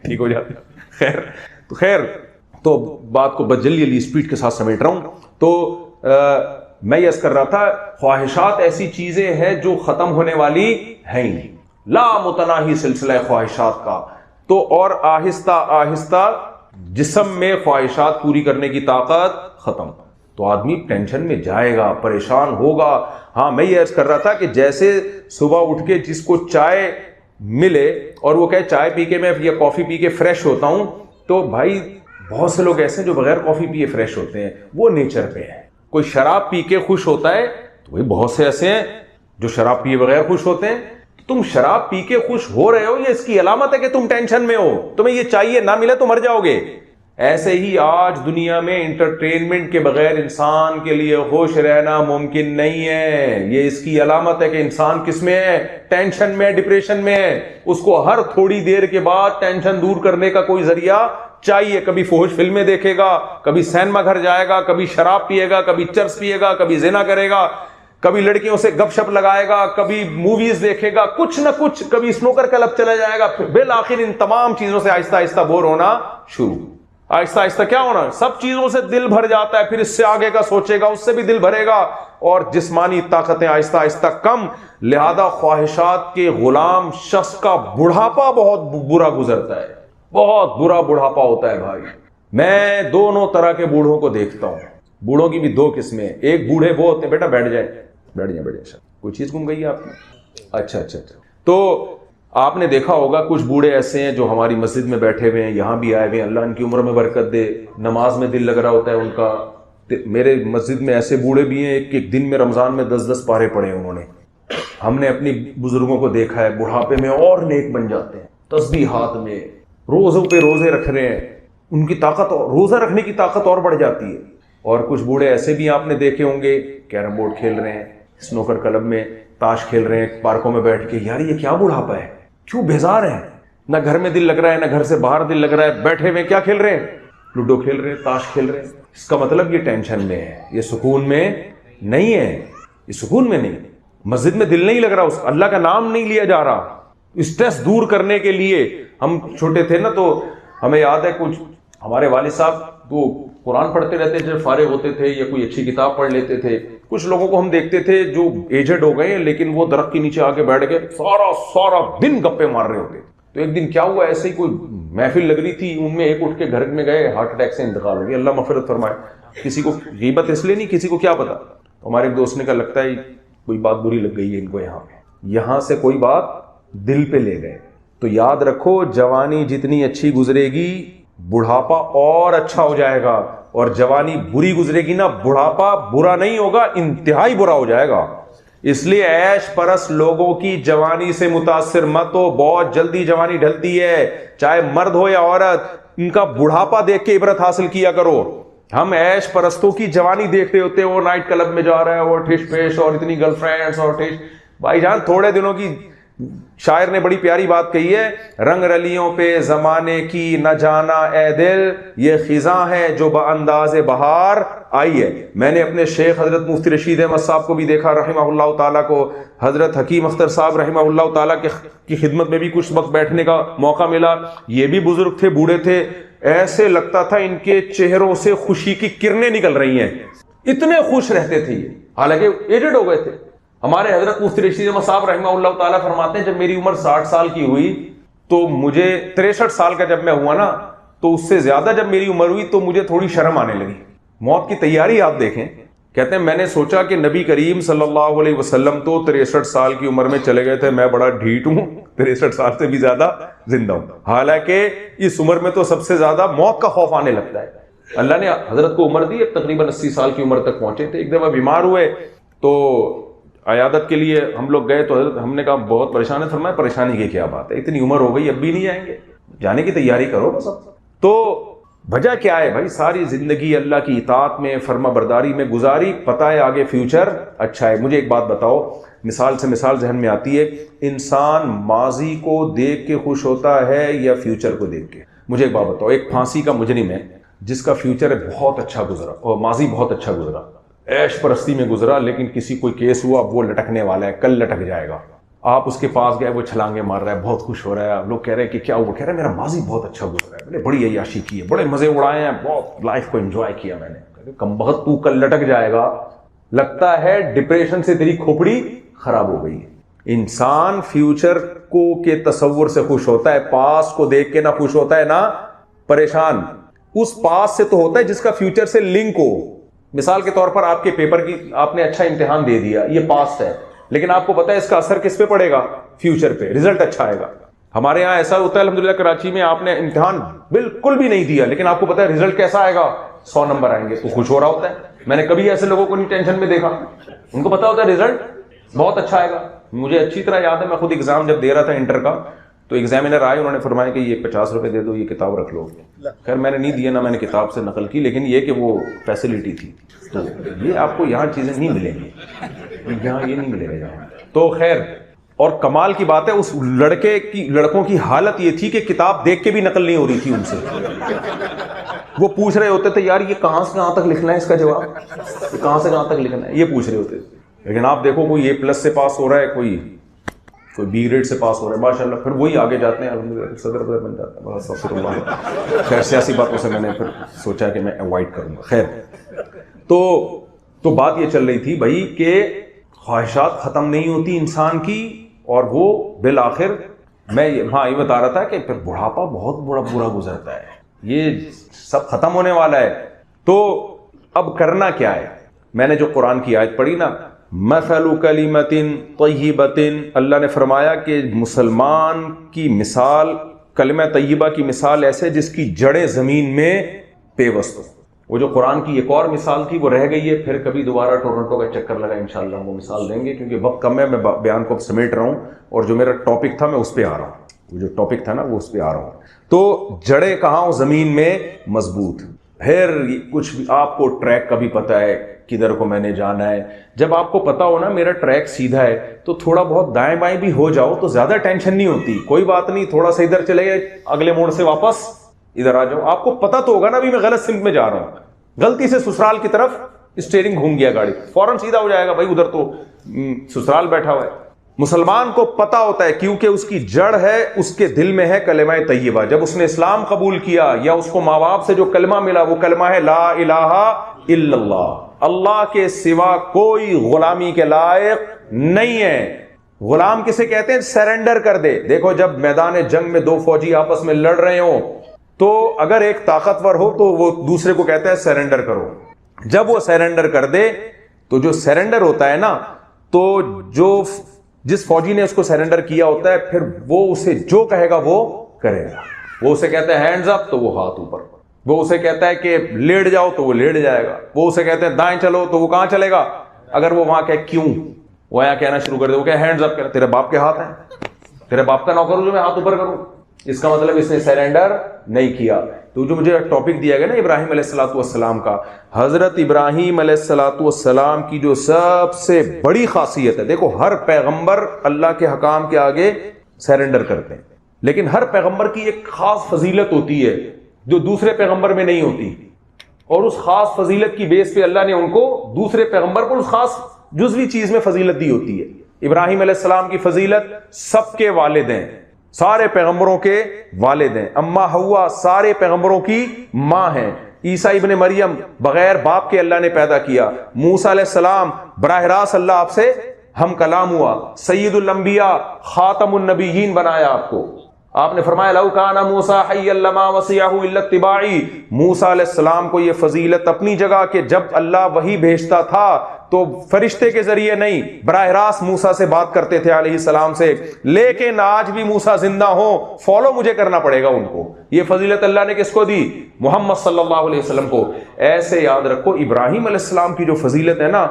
[SPEAKER 1] ٹھیک ہو جاتی ہے. خیر تو بات کو بس جلدی اسپیڈ کے ساتھ سمیٹ رہا ہوں. تو میں یہ عرض کر رہا تھا, خواہشات ایسی چیزیں ہیں جو ختم ہونے والی ہیں ہی, لا متناہی سلسلہ خواہشات کا. تو اور آہستہ آہستہ جسم میں خواہشات پوری کرنے کی طاقت ختم, تو آدمی ٹینشن میں جائے گا, پریشان ہوگا. ہاں میں یہ عرض کر رہا تھا کہ جیسے صبح اٹھ کے جس کو چائے ملے اور وہ کہے چائے پی کے میں یا کافی پی کے فریش ہوتا ہوں, تو بھائی بہت سے لوگ ایسے ہیں جو بغیر کافی پیے فریش ہوتے ہیں, وہ نیچر پہ ہے. کوئی شراب پی کے خوش ہوتا ہے, تو وہی بہت سے ایسے ہیں جو شراب پیے بغیر خوش ہوتے ہیں. تم شراب پی کے خوش ہو رہے ہو, یہ اس کی علامت ہے کہ تم ٹینشن میں ہو, تمہیں یہ چاہیے, نہ ملے تو مر جاؤ گے. ایسے ہی آج دنیا میں انٹرٹینمنٹ کے بغیر انسان کے لیے خوش رہنا ممکن نہیں ہے. یہ اس کی علامت ہے کہ انسان کس میں ہے, ٹینشن میں, ڈپریشن میں ہے. اس کو ہر تھوڑی دیر کے بعد ٹینشن دور کرنے کا کوئی ذریعہ چاہیے. کبھی فحش فلمیں دیکھے گا, کبھی سینما گھر جائے گا, کبھی شراب پیے گا, کبھی چرس پیے گا, کبھی زنا کرے گا, کبھی لڑکیوں سے گپ شپ لگائے گا, کبھی موویز دیکھے گا, کچھ نہ کچھ, کبھی اسنوکر کلب چلا جائے گا. پھر بالآخر ان تمام چیزوں سے آہستہ آہستہ بور ہونا شروع. آہستہ آہستہ کیا ہونا, سب چیزوں سے دل بھر جاتا ہے. پھر اس سے آگے کا سوچے گا, اس سے بھی دل بھرے گا, اور جسمانی طاقتیں آہستہ آہستہ کم. لہذا خواہشات کے غلام شخص کا بڑھاپا بہت برا گزرتا ہے, بہت برا بڑھاپا ہوتا ہے بھائی. میں دونوں طرح کے بوڑھوں کو دیکھتا ہوں. بوڑھوں کی بھی 2 قسمیں. ایک بوڑھے وہ ہوتے ہیں, بیٹا بیٹھ جائے, بیٹھ جائے. کوئی چیز گم گئی ہے آپ کی؟ اچھا. تو آپ نے دیکھا ہوگا کچھ بوڑھے ایسے ہیں جو ہماری مسجد میں بیٹھے ہوئے ہیں, یہاں بھی آئے ہوئے ہیں, اللہ ان کی عمر میں برکت دے, نماز میں دل لگ رہا ہوتا ہے ان کا. میرے مسجد میں ایسے بوڑھے بھی ہیں ایک دن میں رمضان میں 10 پارے پڑے انہوں نے. ہم نے اپنی بزرگوں کو دیکھا ہے بڑھاپے میں اور نیک بن جاتے ہیں, تسبیحات میں, روزوں پہ روزے رکھ رہے ہیں, ان کی طاقت, روزہ رکھنے کی طاقت اور بڑھ جاتی ہے. اور کچھ بوڑھے ایسے بھی آپ نے دیکھے ہوں گے, کیرم بورڈ کھیل رہے ہیں, اسنوکر کلب میں تاش کھیل رہے ہیں, پارکوں میں بیٹھ کے. یار یہ کیا بڑھاپا ہے, کیوں بیزار ہیں, نہ گھر میں دل لگ رہا ہے, نہ گھر سے باہر دل لگ رہا ہے, بیٹھے ہوئے کیا کھیل رہے ہیں, لوڈو کھیل رہے ہیں, تاش کھیل رہے ہیں. اس کا مطلب یہ ٹینشن میں ہے, یہ سکون میں نہیں ہے, یہ سکون میں نہیں. مسجد میں دل نہیں لگ رہا, اس اللہ کا نام نہیں لیا جا رہا. اسٹریس دور کرنے کے لیے, ہم چھوٹے تھے نا تو ہمیں یاد ہے کچھ ہمارے والد صاحب وہ قرآن پڑھتے رہتے تھے, فارغ ہوتے تھے یا کوئی اچھی کتاب پڑھ لیتے تھے. کچھ لوگوں کو ہم دیکھتے تھے جو ایجڈ ہو گئے ہیں لیکن وہ درخت کے نیچے آ کے بیٹھ کے سارا دن گپے مار رہے ہوتے. تو ایک دن کیا ہوا, ایسے ہی کوئی محفل لگ رہی تھی, ان میں ایک اٹھ کے گھر میں گئے, ہارٹ اٹیک سے انتقال ہو گیا, اللہ مغفرت فرمائے. کسی کو غیبت اس لیے نہیں, کسی کو کیا پتا. ہمارے ایک دوست نے کہا لگتا ہے کوئی بات بری لگ گئی ہے ان کو, یہاں سے کوئی بات دل پہ لے گئے. تو یاد رکھو جوانی جتنی اچھی گزرے گی بڑھاپا اور اچھا ہو جائے گا, اور جوانی بری گزرے گی نا بڑھاپا برا نہیں ہوگا, انتہائی برا ہو جائے گا. اس لیے عیش پرست لوگوں کی جوانی سے متاثر مت ہو, بہت جلدی جوانی ڈھلتی ہے, چاہے مرد ہو یا عورت. ان کا بڑھاپا دیکھ کے عبرت حاصل کیا کرو. ہم عیش پرستوں کی جوانی دیکھ رہے ہوتے ہیں, وہ نائٹ کلب میں جا رہا ہے, وہ ٹھش پیش اور اتنی گرل فرینڈز اور ٹھش. بھائی جان تھوڑے دنوں کی شاعر نے بڑی پیاری بات کہی ہے، رنگ رلیوں پہ زمانے کی نہ جانا اے دل، یہ خزاں ہے جو بانداز بہار آئی ہے۔ میں نے اپنے شیخ حضرت مفتی رشید احمد صاحب کو بھی دیکھا رحمہ اللہ تعالیٰ کو، حضرت حکیم اختر صاحب رحمہ اللہ تعالیٰ کی خدمت میں بھی کچھ وقت بیٹھنے کا موقع ملا۔ یہ بھی بزرگ تھے، بوڑھے تھے، ایسے لگتا تھا ان کے چہروں سے خوشی کی کرنیں نکل رہی ہیں، اتنے خوش رہتے تھے یہ، حالانکہ ایجڈ ہو گئے تھے۔ ہمارے حضرت مفتی رشید احمد صاحب رحمہ اللہ تعالیٰ فرماتے ہیں جب میری عمر 60 سال کی ہوئی تو مجھے 63 سال کا جب میں ہوا نا، تو اس سے زیادہ جب میری عمر ہوئی تو مجھے تھوڑی شرم آنے لگی۔ موت کی تیاری آپ دیکھیں، کہتے ہیں میں نے سوچا کہ نبی کریم صلی اللہ علیہ وسلم تو 63 سال کی عمر میں چلے گئے تھے، میں بڑا ڈھیٹ ہوں، 63 سال سے بھی زیادہ زندہ ہوں۔ حالانکہ اس عمر میں تو سب سے زیادہ موت کا خوف آنے لگتا ہے۔ اللہ نے حضرت کو عمر دی، تقریباً 80 سال کی عمر تک پہنچے تھے۔ ایک دفعہ بیمار ہوئے تو عیادت کے لیے ہم لوگ گئے تو حضرت ہم نے کہا بہت پریشان ہے، فرمایا پریشانی کی کیا بات ہے، اتنی عمر ہو گئی اب بھی نہیں آئیں گے، جانے کی تیاری کرو بس۔ تو وجہ کیا ہے بھائی؟ ساری زندگی اللہ کی اطاعت میں، فرما برداری میں گزاری، پتہ ہے آگے فیوچر اچھا ہے۔ مجھے ایک بات بتاؤ، مثال سے مثال ذہن میں آتی ہے، انسان ماضی کو دیکھ کے خوش ہوتا ہے یا فیوچر کو دیکھ کے؟ مجھے ایک بات بتاؤ، ایک پھانسی کا مجرم ہے جس کا فیوچر بہت اچھا گزرا اور ماضی بہت اچھا گزرا، عیش پرستی میں گزرا، لیکن کسی کوئی کیس ہوا اب وہ لٹکنے والا ہے، کل لٹک جائے گا، آپ اس کے پاس گئے، وہ چھلانگے مار رہا ہے، بہت خوش ہو رہا ہے، لوگ کہہ رہے ہیں کہ کیا ہوا؟ کہہ رہا ہے میرا ماضی بہت اچھا گزرا ہے، میں نے بڑی عیاشی کی ہے، بڑے مزے اڑائے ہیں، بہت لائف کو انجوائے کیا میں نے۔ کمبخت تو کل لٹک جائے گا، لگتا ہے ڈپریشن سے تیری کھوپڑی خراب ہو گئی ہے۔ انسان فیوچر کو کے تصور سے خوش ہوتا ہے، پاس کو دیکھ کے نہ خوش ہوتا ہے نہ پریشان۔ اس پاس سے تو ہوتا ہے جس کا فیوچر سے لنک ہو۔ مثال کے طور پر آپ کے پیپر کی آپ نے اچھا امتحان دے دیا، یہ پاسٹ ہے، لیکن آپ کو پتا ہے اس کا اثر کس پہ پڑے گا؟ فیوچر پہ، رزلٹ اچھا آئے گا۔ ہمارے یہاں ایسا ہوتا ہے الحمدللہ، کراچی میں آپ نے امتحان بالکل بھی نہیں دیا لیکن آپ کو پتا ہے رزلٹ کیسا آئے گا، 100 نمبر آئیں گے، تو خوش ہو رہا ہوتا ہے۔ میں نے کبھی ایسے لوگوں کو نہیں ٹینشن میں دیکھا، ان کو پتا ہوتا ہے رزلٹ بہت اچھا آئے گا۔ مجھے اچھی طرح یاد ہے، میں خود ایگزام جب دے رہا تھا انٹر کا، تو ایگزامینر آئے، انہوں نے فرمایا کہ یہ 50 روپے دے دو، یہ کتاب رکھ لو۔ خیر میں نے نہیں دیا، نہ میں نے کتاب سے نقل کی، لیکن یہ کہ وہ فیسلٹی تھی، تو یہ آپ کو یہاں چیزیں نہیں ملیں گی، یہاں یہ نہیں ملے گا یہاں۔ تو خیر، اور کمال کی بات ہے اس لڑکوں کی حالت یہ تھی کہ کتاب دیکھ کے بھی نقل نہیں ہو رہی تھی ان سے۔ وہ پوچھ رہے ہوتے تھے یار یہ کہاں سے کہاں تک لکھنا ہے، اس کا جواب یہ کہاں سے کہاں تک لکھنا ہے، یہ پوچھ رہے ہوتے تھے۔ لیکن آپ دیکھو کوئی A+ سے پاس ہو رہا ہے، کوئی B گریڈ سے پاس ہو رہا ہے، ماشاءاللہ، پھر وہی آگے جاتے ہیں، الحمدللہ صدر بن جاتا ہے، بس استغفر اللہ۔ خیر سیاسی باتوں سے میں نے پھر سوچا کہ میں اوائڈ کروں گا۔ خیر، تو بات یہ چل رہی تھی بھائی کہ خواہشات ختم نہیں ہوتی انسان کی، اور وہ بالآخر میں یہ بتا رہا تھا کہ پھر بڑھاپا بہت برا گزرتا ہے، یہ سب ختم ہونے والا ہے۔ تو اب کرنا کیا ہے؟ میں نے جو قرآن کی آیت پڑھی نا، مثل کلمۃ طیبۃ، اللہ نے فرمایا کہ مسلمان کی مثال، کلمہ طیبہ کی مثال ایسے جس کی جڑیں زمین میں پیوست ہو۔ وہ جو قرآن کی ایک اور مثال تھی وہ رہ گئی ہے، پھر کبھی دوبارہ ٹورنٹو کا چکر لگا انشاءاللہ وہ مثال دیں گے، کیونکہ وقت کم ہے، میں بیان کو سمیٹ رہا ہوں، اور جو میرا ٹاپک تھا میں اس پہ آ رہا ہوں، وہ جو ٹاپک تھا نا وہ اس پہ آ رہا ہوں۔ تو جڑیں کہاں ہو؟ زمین میں مضبوط۔ پھر کچھ بھی آپ کو ٹریک کا بھی پتہ ہے کدھر کو میں نے جانا ہے۔ جب آپ کو پتا ہو نا میرا ٹریک سیدھا ہے تو تھوڑا بہت دائیں بائیں بھی ہو جاؤ تو زیادہ ٹینشن نہیں ہوتی، کوئی بات نہیں، تھوڑا سا ادھر چلے گئے، اگلے موڑ سے واپس ادھر آ جاؤ۔ آپ کو پتا تو ہوگا نا بھی میں غلط سمت میں جا رہا ہوں، غلطی سے سسرال کی طرف اسٹیئرنگ گھوم گیا گاڑی، فوراً سیدھا ہو جائے گا، بھائی ادھر تو سسرال بیٹھا ہوا ہے۔ مسلمان کو پتا ہوتا ہے کیونکہ اس کی جڑ ہے، اس کے دل میں ہے کلمہ طیبہ۔ جب اس نے اسلام قبول کیا یا اس کو ماں باپ سے جو کلمہ ملا وہ کلمہ ہے لا الہ الا اللہ، اللہ کے سوا کوئی غلامی کے لائق نہیں ہے۔ غلام کسے کہتے ہیں؟ سرنڈر کر دے۔ دیکھو جب میدان جنگ میں دو فوجی آپس میں لڑ رہے ہوں تو اگر ایک طاقتور ہو تو وہ دوسرے کو کہتا ہے سرنڈر کرو۔ جب وہ سرنڈر کر دے تو جو سرنڈر ہوتا ہے نا، تو جس فوجی نے اس کو سرنڈر کیا ہوتا ہے پھر وہ اسے جو کہے گا وہ کرے گا۔ وہ اسے کہتا ہے ہینڈز اپ تو وہ ہاتھ اوپر، وہ اسے کہتا ہے کہ لیٹ جاؤ تو وہ لیٹ جائے گا، وہ اسے کہتے ہیں دائیں چلو تو وہ کہاں چلے گا؟ اگر وہ وہاں کہ کیوں، وہ یہاں کہنا شروع کر دے، وہ کہ ہینڈز اپ، تیرے باپ کے ہاتھ ہیں، تیرے باپ کا نوکر ہوں جو میں ہاتھ اوپر کروں، اس کا مطلب اس نے سرنڈر نہیں کیا. تو جو مجھے ٹاپک دیا گیا نا ابراہیم علیہ الصلوۃ والسلام کا، حضرت ابراہیم علیہ الصلوۃ والسلام کی جو سب سے بڑی خاصیت ہے، دیکھو ہر پیغمبر اللہ کے حکام کے آگے سرنڈر کرتے ہیں، لیکن ہر پیغمبر کی ایک خاص فضیلت ہوتی ہے جو دوسرے پیغمبر میں نہیں ہوتی، اور اس خاص فضیلت کی بیس پہ اللہ نے ان کو دوسرے پیغمبر کو اس خاص جزوی چیز میں فضیلت دی ہوتی ہے. ابراہیم علیہ السلام کی فضیلت سب کے والد ہیں، سارے پیغمبروں کے والد ہیں. اما ہوا سارے پیغمبروں کی ماں ہیں. عیسیٰ ابن مریم بغیر باپ کے اللہ نے پیدا کیا. موسیٰ علیہ السلام براہ راست اللہ آپ سے ہم کلام ہوا. سید الانبیاء خاتم النبیین بنایا آپ کو. آپ نے فرمایا لو کان موسیٰ حیا لما وسعہ الا اتباعی. موسیٰ علیہ السلام کو یہ فضیلت اپنی جگہ کہ جب اللہ وحی بھیجتا تھا تو فرشتے کے ذریعے نہیں، براہ راست موسیٰ سے بات کرتے تھے علیہ السلام سے، لیکن آج بھی موسیٰ زندہ ہوں فالو مجھے کرنا پڑے گا ان کو. یہ فضیلت اللہ نے کس کو دی؟ محمد صلی اللہ علیہ وسلم کو. ایسے یاد رکھو ابراہیم علیہ السلام کی جو فضیلت ہے نا،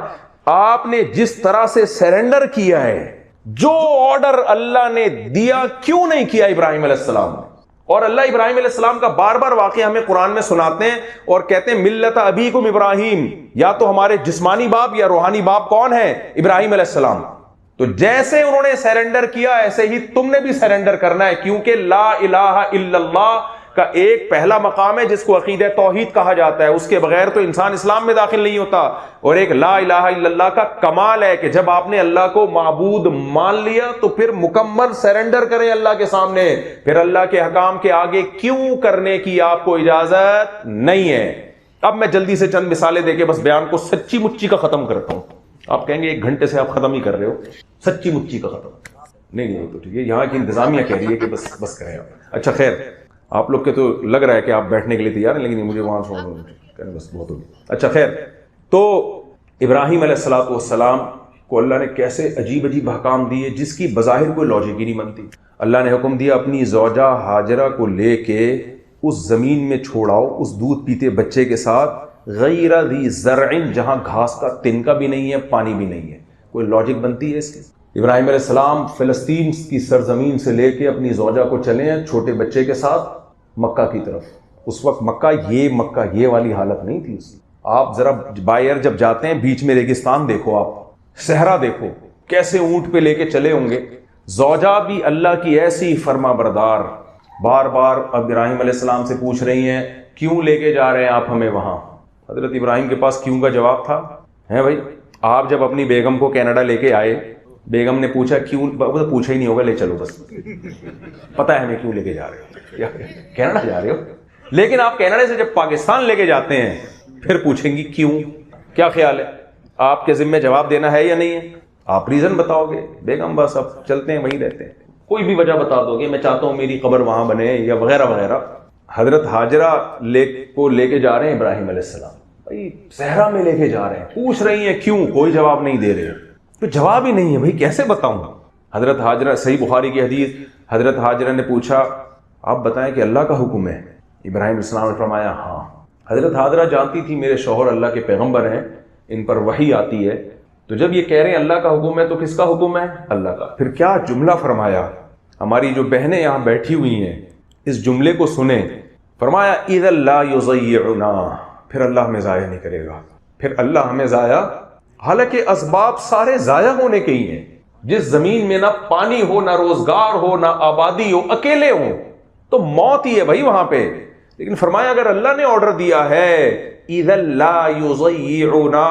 [SPEAKER 1] آپ نے جس طرح سے سرنڈر کیا ہے، جو آرڈر اللہ نے دیا کیوں نہیں کیا ابراہیم علیہ السلام نے. اور اللہ ابراہیم علیہ السلام کا بار بار واقعہ ہمیں قرآن میں سناتے ہیں اور کہتے ہیں ملت ابیکم ابراہیم، یا تو ہمارے جسمانی باپ یا روحانی باپ کون ہے؟ ابراہیم علیہ السلام. تو جیسے انہوں نے سرنڈر کیا ایسے ہی تم نے بھی سرنڈر کرنا ہے، کیونکہ لا الہ الا اللہ کا ایک پہلا مقام ہے جس کو عقیدہ توحید کہا جاتا ہے، اس کے بغیر تو انسان اسلام میں داخل نہیں ہوتا. اور ایک لا الہ الا اللہ کا کمال ہے کہ جب آپ نے اللہ کو معبود مان لیا تو پھر مکمل سرنڈر کریں اللہ کے سامنے، پھر اللہ کے حکام کے آگے کیوں کرنے کی آپ کو اجازت نہیں ہے. اب میں جلدی سے چند مثالیں دے کے بس بیان کو سچی مچی کا ختم کرتا ہوں. آپ کہیں گے 1 گھنٹے سے آپ ختم ہی کر رہے ہو، سچی مچی کا ختم نہیں تو ٹھیک ہے، یہاں کی انتظامیہ کہہ رہی ہے کہ بس کریں آپ. اچھا خیر، آپ لوگ کے تو لگ رہا ہے کہ آپ بیٹھنے کے لیے تیار ہیں، لیکن مجھے وہاں کہنے بس بہت ہوگی. اچھا خیر، تو ابراہیم علیہ الصلوۃ والسلام کو اللہ نے کیسے عجیب عجیب احکام دیے جس کی بظاہر کوئی لاجک ہی نہیں بنتی. اللہ نے حکم دیا اپنی زوجہ ہاجرہ کو لے کے اس زمین میں چھوڑاؤ اس دودھ پیتے بچے کے ساتھ، غیر ذی زرع، جہاں گھاس کا تنکا بھی نہیں ہے، پانی بھی نہیں ہے. کوئی لاجک بنتی ہے اس کی؟ ابراہیم علیہ السلام فلسطین کی سرزمین سے لے کے اپنی زوجہ کو چلے ہیں چھوٹے بچے کے ساتھ مکہ کی طرف. اس وقت مکہ یہ والی حالت نہیں تھی اس کی. آپ ذرا باہر جب جاتے ہیں بیچ میں ریگستان دیکھو، آپ صحرا دیکھو، کیسے اونٹ پہ لے کے چلے ہوں گے. زوجہ بھی اللہ کی ایسی فرما بردار، بار بار اب ابراہیم علیہ السلام سے پوچھ رہی ہیں کیوں لے کے جا رہے ہیں آپ ہمیں وہاں. حضرت ابراہیم کے پاس کیوں کا جواب تھا ہے بھائی. آپ جب اپنی بیگم کو کینیڈا لے کے آئے، بیگم نے پوچھا کیوں؟ پوچھا ہی نہیں ہوگا، لے چلو بس، پتہ ہے ہمیں کیوں لے کے جا رہے ہو، کینیڈا جا رہے ہو. لیکن آپ کینیڈا سے جب پاکستان لے کے جاتے ہیں پھر پوچھیں گی کیوں. کیا خیال ہے آپ کے ذمہ جواب دینا ہے یا نہیں ہے؟ آپ ریزن بتاؤ گے، بیگم بس اب چلتے ہیں وہیں رہتے ہیں، کوئی بھی وجہ بتا دو گے، میں چاہتا ہوں میری قبر وہاں بنے یا وغیرہ وغیرہ. حضرت ہاجرہ کو لے کے جا رہے ہیں ابراہیم علیہ السلام، بھائی صحرا میں لے کے جا رہے ہیں، پوچھ رہی ہیں کیوں، کوئی جواب نہیں دے رہے. تو جواب ہی نہیں ہے بھائی، کیسے بتاؤں. حضرت ہاجرہ، صحیح بخاری کی حدیث، حضرت ہاجرہ نے پوچھا آپ بتائیں کہ اللہ کا حکم ہے؟ ابراہیم علیہ السلام نے فرمایا ہاں. حضرت ہاجرہ جانتی تھی میرے شوہر اللہ کے پیغمبر ہیں، ان پر وحی آتی ہے، تو جب یہ کہہ رہے ہیں اللہ کا حکم ہے تو کس کا حکم ہے؟ اللہ کا. پھر کیا جملہ فرمایا، ہماری جو بہنیں یہاں بیٹھی ہوئی ہیں اس جملے کو سنیں. فرمایا اذا لا یضیعنا، پھر اللہ ہمیں ضائع نہیں کرے گا، پھر اللہ ہمیں ضائع، حالانکہ اسباب سارے ضائع ہونے کے ہی ہیں. جس زمین میں نہ پانی ہو، نہ روزگار ہو، نہ آبادی ہو، اکیلے ہوں تو موت ہی ہے بھائی وہاں پہ. لیکن فرمایا اگر اللہ نے آرڈر دیا ہے اذا لا یضیعنا،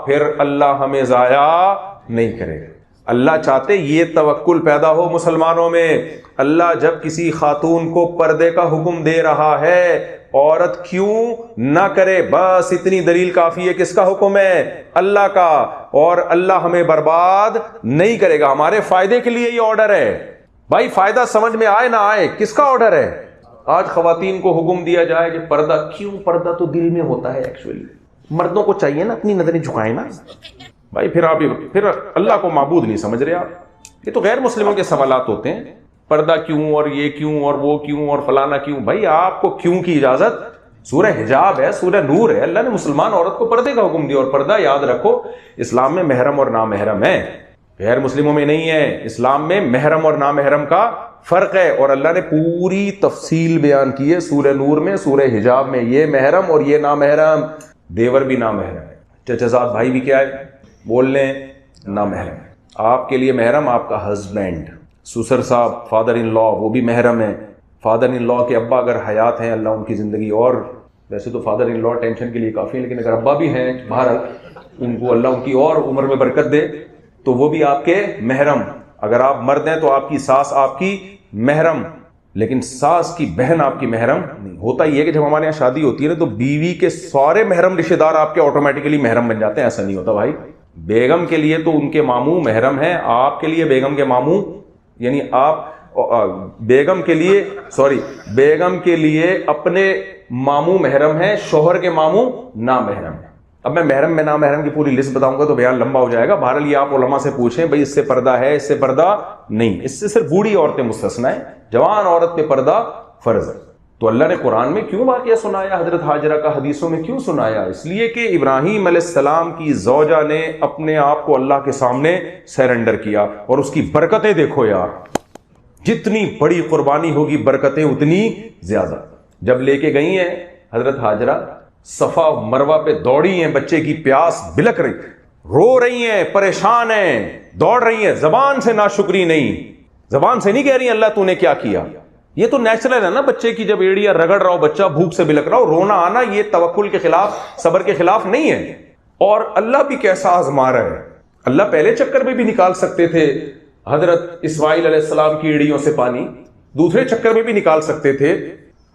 [SPEAKER 1] پھر اللہ ہمیں ضائع نہیں کرے گا. اللہ چاہتے یہ توکل پیدا ہو مسلمانوں میں. اللہ جب کسی خاتون کو پردے کا حکم دے رہا ہے، عورت کیوں نہ کرے، بس اتنی دلیل کافی ہے. کس کا حکم ہے؟ اللہ کا. اور اللہ ہمیں برباد نہیں کرے گا، ہمارے فائدے کے لیے یہ آرڈر ہے. بھائی فائدہ سمجھ میں آئے نہ آئے، کس کا آرڈر ہے؟ آج خواتین کو حکم دیا جائے کہ پردہ کیوں؟ پردہ تو دل میں ہوتا ہے ایکچولی، مردوں کو چاہیے نا اپنی نظریں جھکائیں نا. بھائی پھر اللہ کو معبود نہیں سمجھ رہے آپ. یہ تو غیر مسلموں کے سوالات ہوتے ہیں، پردہ کیوں اور یہ کیوں اور وہ کیوں اور فلانا کیوں. بھائی آپ کو کیوں کی اجازت سورہ حجاب ہے، سورہ نور ہے. اللہ نے مسلمان عورت کو پردے کا حکم دیا، اور پردہ یاد رکھو اسلام میں محرم اور نامحرم ہے، غیر مسلموں میں نہیں ہے. اسلام میں محرم اور نامحرم کا فرق ہے. اور اللہ نے پوری تفصیل بیان کی ہے سورہ نور میں, سورہ حجاب میں, یہ محرم اور یہ نامحرم. دیور بھی نامحرم ہے, چچا زاد بھائی بھی کیا ہے, بول لیں, نامحرم. آپ کے لیے محرم آپ کا ہسبینڈ, سسر صاحب, فادر ان لا, وہ بھی محرم ہے. فادر ان لا کے ابا اگر حیات ہیں, اللہ ان کی زندگی, اور ویسے تو فادر ان لا ٹینشن کے لیے کافی ہے, لیکن اگر ابا بھی ہیں بہرحال ان کو اللہ ان کی اور عمر میں برکت دے, تو وہ بھی آپ کے محرم. اگر آپ مرد ہیں تو آپ کی ساس آپ کی محرم, لیکن ساس کی بہن آپ کی محرم نہیں. ہوتا یہ ہے کہ جب ہمارے یہاں شادی ہوتی ہے نا, تو بیوی کے سارے محرم رشتے دار آپ کے آٹومیٹکلی محرم بن جاتے ہیں. ایسا نہیں ہوتا بھائی. بیگم کے لیے تو ان کے ماموں محرم ہیں, آپ کے لیے بیگم کے ماموں, یعنی آپ بیگم کے لیے اپنے ماموں محرم ہیں, شوہر کے ماموں نامحرم ہیں. اب میں محرم میں نامحرم کی پوری لسٹ بتاؤں گا تو بیان لمبا ہو جائے گا. بہرحال یہ آپ علماء سے پوچھیں بھائی اس سے پردہ ہے, اس سے پردہ نہیں. اس سے صرف بوڑھی عورتیں مستثنا ہیں, جوان عورت پہ پردہ فرض ہے. تو اللہ نے قرآن میں کیوں واقعہ سنایا حضرت ہاجرہ کا, حدیثوں میں کیوں سنایا؟ اس لیے کہ ابراہیم علیہ السلام کی زوجہ نے اپنے آپ کو اللہ کے سامنے سیرنڈر کیا, اور اس کی برکتیں دیکھو یار, جتنی بڑی قربانی ہوگی برکتیں اتنی زیادہ. جب لے کے گئی ہیں حضرت ہاجرہ, صفا مروہ پہ دوڑی ہیں, بچے کی پیاس بلک رہی, رو رہی ہیں, پریشان ہیں, دوڑ رہی ہیں, زبان سے ناشکری نہیں, زبان سے نہیں کہہ رہی ہیں اللہ تو نے کیا کیا. یہ تو نیچرل ہے نا, بچے کی جب ایڑیاں رگڑ رہا ہو, بچہ بھوک سے بلک رہا ہو, رونا آنا یہ توکل کے خلاف, صبر کے خلاف نہیں ہے. اور اللہ بھی کیسا آزما رہا ہے. اللہ پہلے چکر میں بھی نکال سکتے تھے حضرت اسماعیل علیہ السلام کی ایڑیوں سے پانی, دوسرے چکر میں بھی نکال سکتے تھے.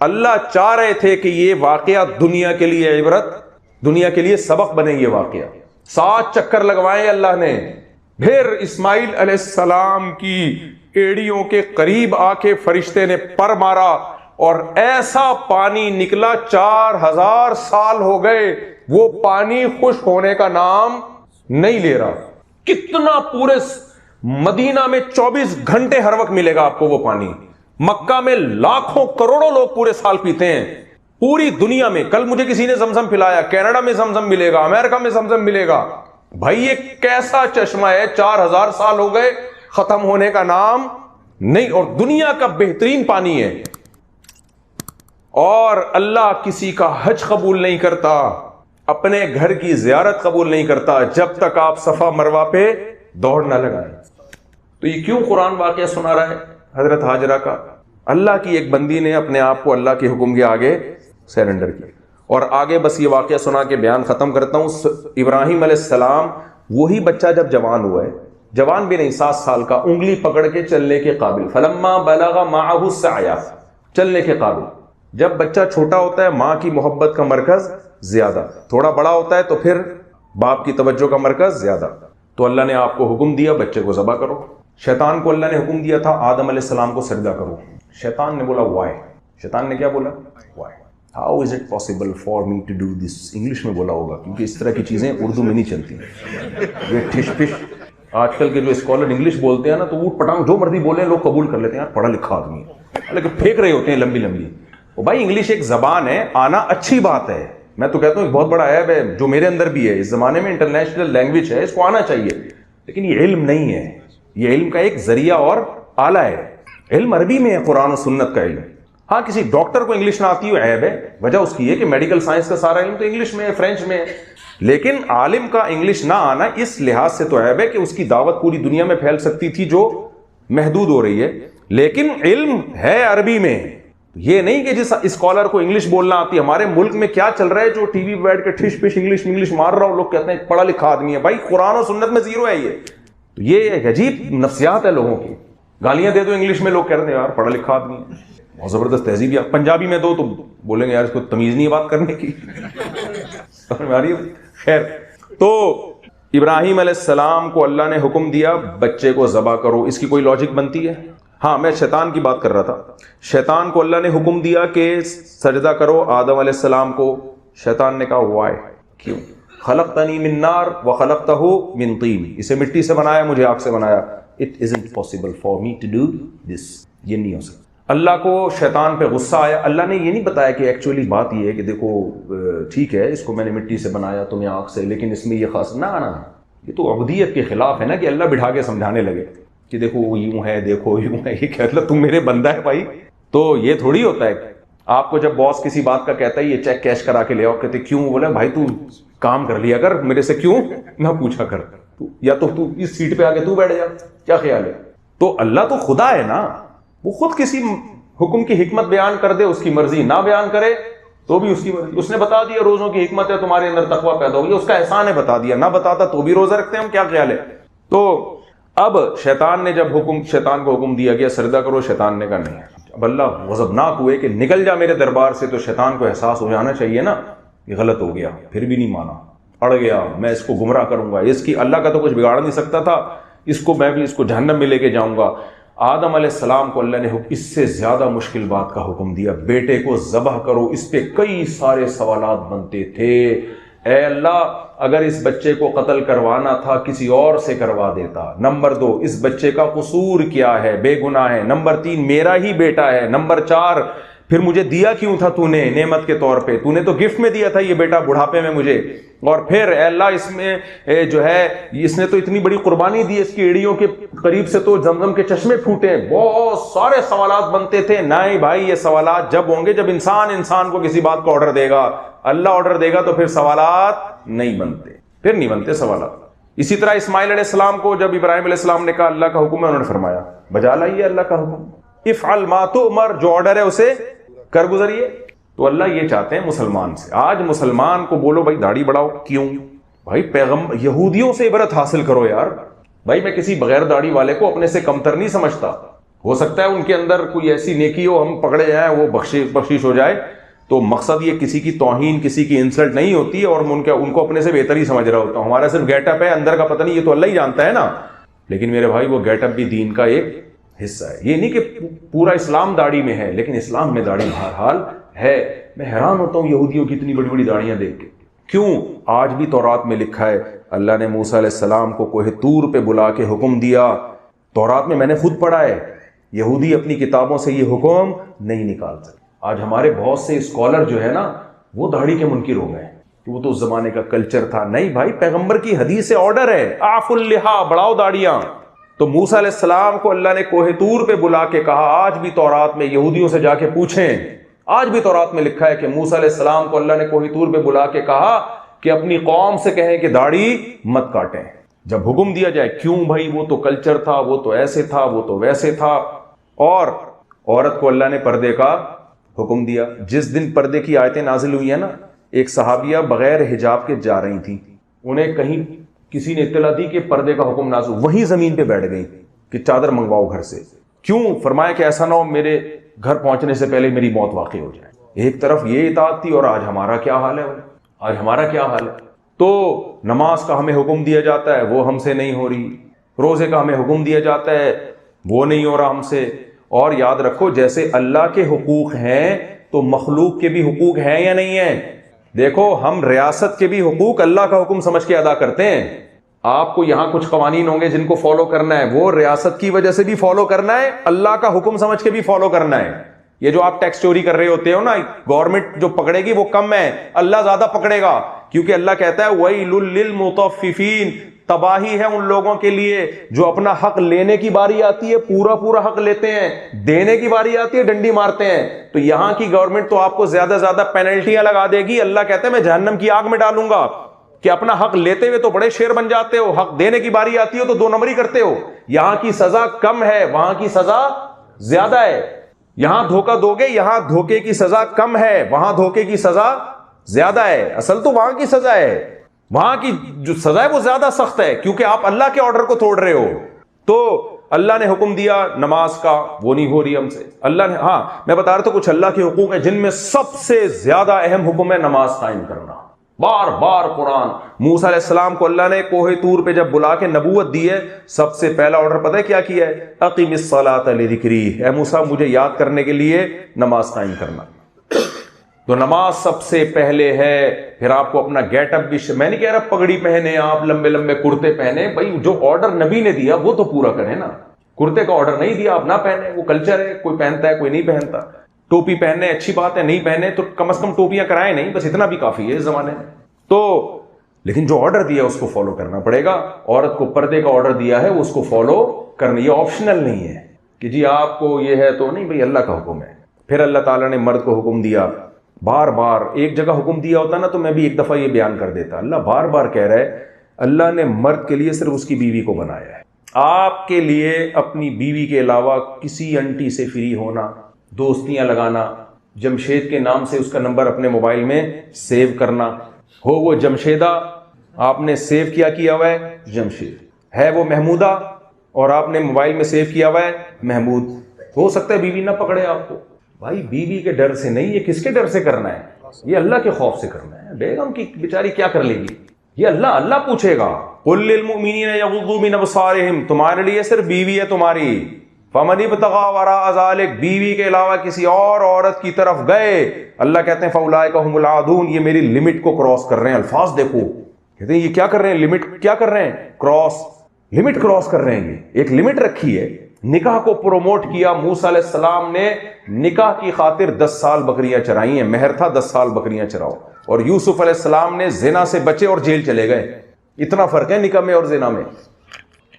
[SPEAKER 1] اللہ چاہ رہے تھے کہ یہ واقعہ دنیا کے لیے عبرت, دنیا کے لیے سبق بنے. یہ واقعہ 7 چکر لگوائے اللہ نے, پھر اسماعیل علیہ السلام کی ایڑیوں کے قریب آ کے فرشتے نے پر مارا, اور ایسا پانی نکلا 4000 سال ہو گئے وہ پانی خشک ہونے کا نام نہیں لے رہا. کتنا پورے مدینہ میں 24 گھنٹے ہر وقت ملے گا آپ کو وہ پانی. مکہ میں لاکھوں کروڑوں لوگ پورے سال پیتے ہیں, پوری دنیا میں. کل مجھے کسی نے زمزم پلایا, کینیڈا میں زمزم ملے گا, امریکہ میں زمزم ملے گا. بھائی یہ کیسا چشمہ ہے, 4000 سال ہو گئے ختم ہونے کا نام نہیں, اور دنیا کا بہترین پانی ہے. اور اللہ کسی کا حج قبول نہیں کرتا, اپنے گھر کی زیارت قبول نہیں کرتا جب تک آپ صفا مروہ پہ دوڑ نہ لگائیں. تو یہ کیوں قرآن واقعہ سنا رہا ہے حضرت ہاجرہ کا؟ اللہ کی ایک بندی نے اپنے آپ کو اللہ کے حکم کے آگے سیرنڈر کیا. اور آگے بس یہ واقعہ سنا کے بیان ختم کرتا ہوں. ابراہیم علیہ السلام وہی بچہ جب جوان ہوا ہے, جوان بھی نہیں 7 سال کا, انگلی پکڑ کے چلنے کے قابل, فلما بلغ معہ السعی, چلنے کے قابل. جب بچہ چھوٹا ہوتا ہے ماں کی محبت کا مرکز زیادہ, تھوڑا بڑا ہوتا ہے تو پھر باپ کی توجہ کا مرکز زیادہ. تو اللہ نے آپ کو حکم دیا بچے کو ذبح کرو. شیطان کو اللہ نے حکم دیا تھا آدم علیہ السلام کو سجدہ کرو. شیطان نے بولا وائی. شیطان نے کیا بولا؟ Why. How is it possible for me to do this. English میں بولا ہوگا کیونکہ اس طرح کی چیزیں اردو میں نہیں چلتی. یہ ٹھش پش آج کل کے جو اسکالر انگلش بولتے ہیں نا, تو اوٹ پٹانگ جو مرضی بولیں لوگ قبول کر لیتے ہیں, یار پڑھا لکھا آدمی ہے, حالانکہ پھینک رہے ہوتے ہیں لمبی لمبی. وہ بھائی انگلش ایک زبان ہے, آنا اچھی بات ہے. میں تو کہتا ہوں ایک بہت بڑا عیب ہے جو میرے اندر بھی ہے. اس زمانے میں انٹرنیشنل لینگویج ہے, اس کو آنا چاہیے, لیکن یہ علم نہیں ہے. یہ علم کا ایک ذریعہ اور آلہ ہے. علم عربی میں ہے, قرآن و سنت کا علم. ہاں کسی ڈاکٹر کو انگلش نہ آتی ہو عیب ہے, وجہ اس کی ہے کہ میڈیکل سائنس کا سارا علم تو انگلش میں ہے, فرینچ میں ہے. لیکن عالم کا انگلش نہ آنا اس لحاظ سے تو عیب ہے کہ اس کی دعوت پوری دنیا میں پھیل سکتی تھی جو محدود ہو رہی ہے. لیکن علم ہے عربی میں. یہ نہیں کہ جس اسکالر کو انگلش بولنا آتی. ہمارے ملک میں کیا چل رہا ہے, جو ٹی وی پہ بیٹھ کے ٹھش پش انگلش مار رہا ہوں, لوگ کہتے ہیں پڑھا لکھا آدمی ہے. بھائی قرآن و سنت میں زیرو ہے. یہ ایک عجیب نفسیات ہے لوگوں کی. گالیاں دے دو انگلش میں, لوگ کہتے ہیں یار پڑھا لکھا آدمی ہے, بہت زبردست تہذیب. یا پنجابی میں دو تو بولیں گے یار اس کو تمیز نہیں بات کرنے کی. خیر, تو ابراہیم علیہ السلام کو اللہ نے حکم دیا بچے کو ذبح کرو. اس کی کوئی لاجک بنتی ہے؟ ہاں, میں شیطان کی بات کر رہا تھا. شیطان کو اللہ نے حکم دیا کہ سجدہ کرو آدم علیہ السلام کو. شیطان نے کہا وائی, کیوں؟ خلقتنی من نار وخلقتہ من طین. اسے مٹی سے بنایا, مجھے آگ سے بنایا. It isn't possible for me to do this. یہ نہیں ہو سکتا. اللہ کو شیطان پہ غصہ آیا. اللہ نے یہ نہیں بتایا کہ ایکچولی بات یہ ہے کہ دیکھو ٹھیک ہے اس کو میں نے مٹی سے بنایا تمہیں آگ سے, لیکن اس میں یہ خاص نہ آنا. یہ تو عبودیت کے خلاف ہے نا کہ اللہ بٹھا کے سمجھانے لگے. کہ دیکھو وہ یوں ہے، دیکھو یوں ہے. یہ کیا مطلب؟ تم میرے بندہ ہے بھائی. تو یہ تھوڑی ہوتا ہے. آپ کو جب باس کسی بات کا کہتا ہے یہ چیک کیش کرا کے لے آؤ، کہتے کیوں؟ بولے بھائی تو کام کر لیا کر، میرے سے کیوں نہ پوچھا کر، یا تو اس سیٹ پہ آ کے تو بیٹھ جا. کیا خیال ہے؟ تو اللہ تو خدا ہے نا، وہ خود کسی حکم کی حکمت بیان کر دے، اس کی مرضی نہ بیان کرے تو بھی اس کی مرضی. اس نے بتا دیا روزوں کی حکمت ہے، تمہارے اندر تقویٰ پیدا ہوگی، اس کا احسان ہے بتا دیا. نہ بتاتا تو بھی روزہ رکھتے ہیں ہم. کیا خیال ہے؟ تو اب شیطان نے جب شیطان کو حکم دیا گیا سجدہ کرو، شیطان نے کہا نہیں. اب اللہ غضبناک ہوئے کہ نکل جا میرے دربار سے. تو شیطان کو احساس ہو جانا چاہیے نا کہ غلط ہو گیا، پھر بھی نہیں مانا، اڑ گیا. میں اس کو گمراہ کروں گا، اس کی اللہ کا تو کچھ بگاڑ نہیں سکتا تھا، اس کو میں بھی اس کو جہنم میں لے کے جاؤں گا. آدم علیہ السلام کو اللہ نے اس سے زیادہ مشکل بات کا حکم دیا، بیٹے کو ذبح کرو. اس پہ کئی سارے سوالات بنتے تھے. اے اللہ، اگر اس بچے کو قتل کروانا تھا کسی اور سے کروا دیتا. نمبر 2، اس بچے کا قصور کیا ہے؟ بے گناہ ہے. نمبر 3، میرا ہی بیٹا ہے. نمبر 4، پھر مجھے دیا کیوں تھا تو نے نعمت کے طور پہ؟ تو نے تو گفٹ میں دیا تھا یہ بیٹا بڑھاپے میں مجھے. اور پھر اے اللہ اس میں جو ہے اس نے تو اتنی بڑی قربانی دی، اس کی ایڑیوں کے قریب سے تو زمزم کے چشمے پھوٹے. بہت سارے سوالات بنتے تھے. نہیں بھائی، یہ سوالات جب ہوں گے جب انسان کو کسی بات کو آرڈر دے گا. اللہ آرڈر دے گا تو پھر سوالات نہیں بنتے، پھر نہیں بنتے سوالات. اسی طرح اسماعیل علیہ السلام کو جب ابراہیم علیہ السلام نے کہا اللہ کا حکم ہے، انہوں نے فرمایا بجا لائیے اللہ کا حکم، افعل ما تؤمر، جو آرڈر ہے اسے کر گزریے. تو اللہ یہ چاہتے ہیں مسلمان سے. آج مسلمان کو بولو بھائی داڑھی بڑھاؤ، کیوں بھائی؟ پیغمبر یہودیوں سے عبرت حاصل کرو یار. بھائی میں کسی بغیر داڑھی والے کو اپنے سے کمتر نہیں سمجھتا. ہو سکتا ہے ان کے اندر کوئی ایسی نیکی ہو، ہم پکڑے جائیں، وہ بخشش ہو جائے. تو مقصد یہ کسی کی توہین، کسی کی انسلٹ نہیں ہوتی ہے، اور ان کو اپنے سے بہتر ہی سمجھ رہا ہوتا ہوں. ہمارا صرف گیٹ اپ ہے، اندر کا پتہ نہیں، یہ تو اللہ ہی جانتا ہے نا. لیکن میرے بھائی وہ گیٹ اپ بھی دین کا ایک حصہ ہے. یہ نہیں کہ پورا اسلام داڑھی میں ہے، لیکن اسلام میں داڑھی بہرحال ہے. میں حیران ہوتا ہوں یہودیوں کی اتنی بڑی بڑی داڑیاں دیکھ کے. کیوں؟ آج بھی تورات میں لکھا ہے اللہ نے موسیٰ علیہ السلام کو کوہ طور پہ بلا کے حکم دیا. تورات میں نے خود پڑھا ہے. یہودی اپنی کتابوں سے یہ حکم نہیں نکال سکتے. آج ہمارے بہت سے اسکالر جو ہے نا وہ داڑھی کے منکر ہو گئے کہ وہ تو اس زمانے کا کلچر تھا. نہیں بھائی، پیغمبر کی حدیث سے آرڈر ہے اعف اللحا، بڑھاؤ داڑیاں. تو موسیٰ علیہ السلام کو اللہ نے کوہ طور پہ بلا کے کہا. آج بھی تورات میں یہودیوں سے جا کے پوچھیں، آج بھی تورات میں لکھا ہے کہ موسیٰ علیہ السلام کو اللہ نے کوہ طور پہ بلا کے کہا کہ اپنی قوم سے کہیں کہ داڑھی مت کاٹیں جب حکم دیا جائے. کیوں بھائی؟ وہ تو کلچر تھا، وہ تو ایسے تھا، وہ تو ویسے تھا. اور عورت کو اللہ نے پردے کا حکم دیا. جس دن پردے کی آیتیں نازل ہوئی ہیں نا، ایک صحابیہ بغیر حجاب کے جا رہی تھی، انہیں کہیں کسی نے اطلاع دی کہ پردے کا حکم نازل، وہیں زمین پہ بیٹھ گئی کہ چادر منگواؤ گھر سے. کیوں؟ فرمایا کہ ایسا نہ ہو میرے گھر پہنچنے سے پہلے میری موت واقع ہو جائے. ایک طرف یہ اطاعت تھی، اور آج ہمارا کیا حال ہے؟ آج ہمارا کیا حال ہے؟ تو نماز کا ہمیں حکم دیا جاتا ہے، وہ ہم سے نہیں ہو رہی. روزے کا ہمیں حکم دیا جاتا ہے، وہ نہیں ہو رہا ہم سے. اور یاد رکھو جیسے اللہ کے حقوق ہیں تو مخلوق کے بھی حقوق ہیں یا نہیں ہیں؟ دیکھو ہم ریاست کے بھی حقوق اللہ کا حکم سمجھ کے ادا کرتے ہیں. آپ کو یہاں کچھ قوانین ہوں گے جن کو فالو کرنا ہے، وہ ریاست کی وجہ سے بھی فالو کرنا ہے، اللہ کا حکم سمجھ کے بھی فالو کرنا ہے. یہ جو آپ ٹیکس چوری کر رہے ہوتے ہو نا، گورنمنٹ جو پکڑے گی وہ کم ہے، اللہ زیادہ پکڑے گا. کیونکہ اللہ کہتا ہے وَيْلٌ لِّلْمُطَفِّفِينَ، تباہی ہے ان لوگوں کے لیے جو اپنا حق لینے کی باری آتی ہے پورا پورا حق لیتے ہیں، دینے کی باری آتی ہے ڈنڈی مارتے ہیں. تو یہاں کی گورنمنٹ تو آپ کو زیادہ زیادہ پینلٹیاں لگا دے گی. اللہ کہتا ہے میں جہنم کی آگ میں ڈالوں گا کہ اپنا حق لیتے ہوئے تو بڑے شیر بن جاتے ہو، حق دینے کی باری آتی ہو تو 2 نمبری کرتے ہو. یہاں کی سزا کم ہے، وہاں کی سزا زیادہ ہے. یہاں دھوکہ دو گے، یہاں دھوکے کی سزا کم ہے، وہاں دھوکے کی سزا زیادہ ہے. اصل تو وہاں کی سزا ہے، وہاں کی جو سزا ہے وہ زیادہ سخت ہے کیونکہ آپ اللہ کے آرڈر کو توڑ رہے ہو. تو اللہ نے حکم دیا نماز کا، وہ نہیں ہو رہی ہم سے. اللہ نے میں بتا رہا تھا کچھ اللہ کے حقوق ہیں جن میں سب سے زیادہ اہم حکم ہے نماز قائم کرنا. بار بار قرآن موسیٰ علیہ السلام کو اللہ نے کوہ طور پہ جب بلا کے نبوت دی ہے، سب سے پہلا آرڈر پتہ ہے کیا کیا ہے؟ اقیم الصلاۃ لذکری، اے موسیٰ مجھے یاد کرنے کے لیے نماز قائم کرنا. تو نماز سب سے پہلے ہے. پھر آپ کو اپنا گیٹ اپ بھی، میں نہیں کہہ رہا پگڑی پہنے آپ لمبے لمبے کرتے پہنے، بھائی جو آرڈر نبی نے دیا وہ تو پورا کریں نا. کرتے کا آرڈر نہیں دیا آپ نہ پہنے، وہ کلچر ہے، کوئی پہنتا ہے کوئی نہیں پہنتا. ٹوپی پہننے اچھی بات ہے، نہیں پہنے تو کم از کم ٹوپیاں کرائیں نہیں، بس اتنا بھی کافی ہے اس زمانے میں. تو لیکن جو آرڈر دیا اس کو فالو کرنا پڑے گا. عورت کو پردے کا آرڈر دیا ہے اس کو فالو کرنا, یہ آپشنل نہیں ہے کہ جی آپ کو یہ ہے تو نہیں, بھائی اللہ کا حکم ہے. پھر اللہ تعالیٰ نے مرد کو حکم دیا, بار بار ایک جگہ حکم دیا ہوتا نا تو میں بھی ایک دفعہ یہ بیان کر دیتا. اللہ بار بار کہہ رہا ہے, اللہ نے مرد کے لیے صرف اس کی بیوی کو بنایا ہے. آپ کے لیے اپنی بیوی کے علاوہ کسی انٹی سے فری ہونا, دوستیاں لگانا, جمشید کے نام سے اس کا نمبر اپنے موبائل میں سیو کرنا, ہو وہ جمشیدہ آپ نے سیو کیا ہوا ہے جمشید, ہے وہ محمودہ اور آپ نے موبائل میں سیو کیا ہوا ہے محمود, ہو سکتا ہے بیوی نہ پکڑے آپ کو. بھائی بیوی کے ڈر سے نہیں, یہ کس کے ڈر سے کرنا ہے؟ یہ اللہ کے خوف سے کرنا ہے. بیگم کی بیچاری کیا کر لے گی, یہ اللہ پوچھے گا. قل للمؤمنین یغضوا من ابصارہم, تمہارے لیے صرف بیوی ہے تمہاری. فمن ابتغى وراء ذلك, بیوی کے علاوہ کسی اور عورت کی طرف گئے, اللہ کہتے ہیں فاولئک هم العادون, یہ میری لمٹ کو کراس کر رہے ہیں. الفاظ دیکھو, کہتے ہیں یہ کیا کر رہے ہیں, لمٹ کیا کر رہے ہیں, کراس, لمٹ کراس کر رہے ہیں. یہ ایک لمٹ رکھی ہے. نکاح کو پروموٹ کیا, موسیٰ علیہ السلام نے نکاح کی خاطر 10 سال بکریاں چرائی ہیں, مہر تھا 10 سال بکریاں چراؤ. اور یوسف علیہ السلام نے زنا سے بچے اور جیل چلے گئے. اتنا فرق ہے نکاح میں اور زنا میں.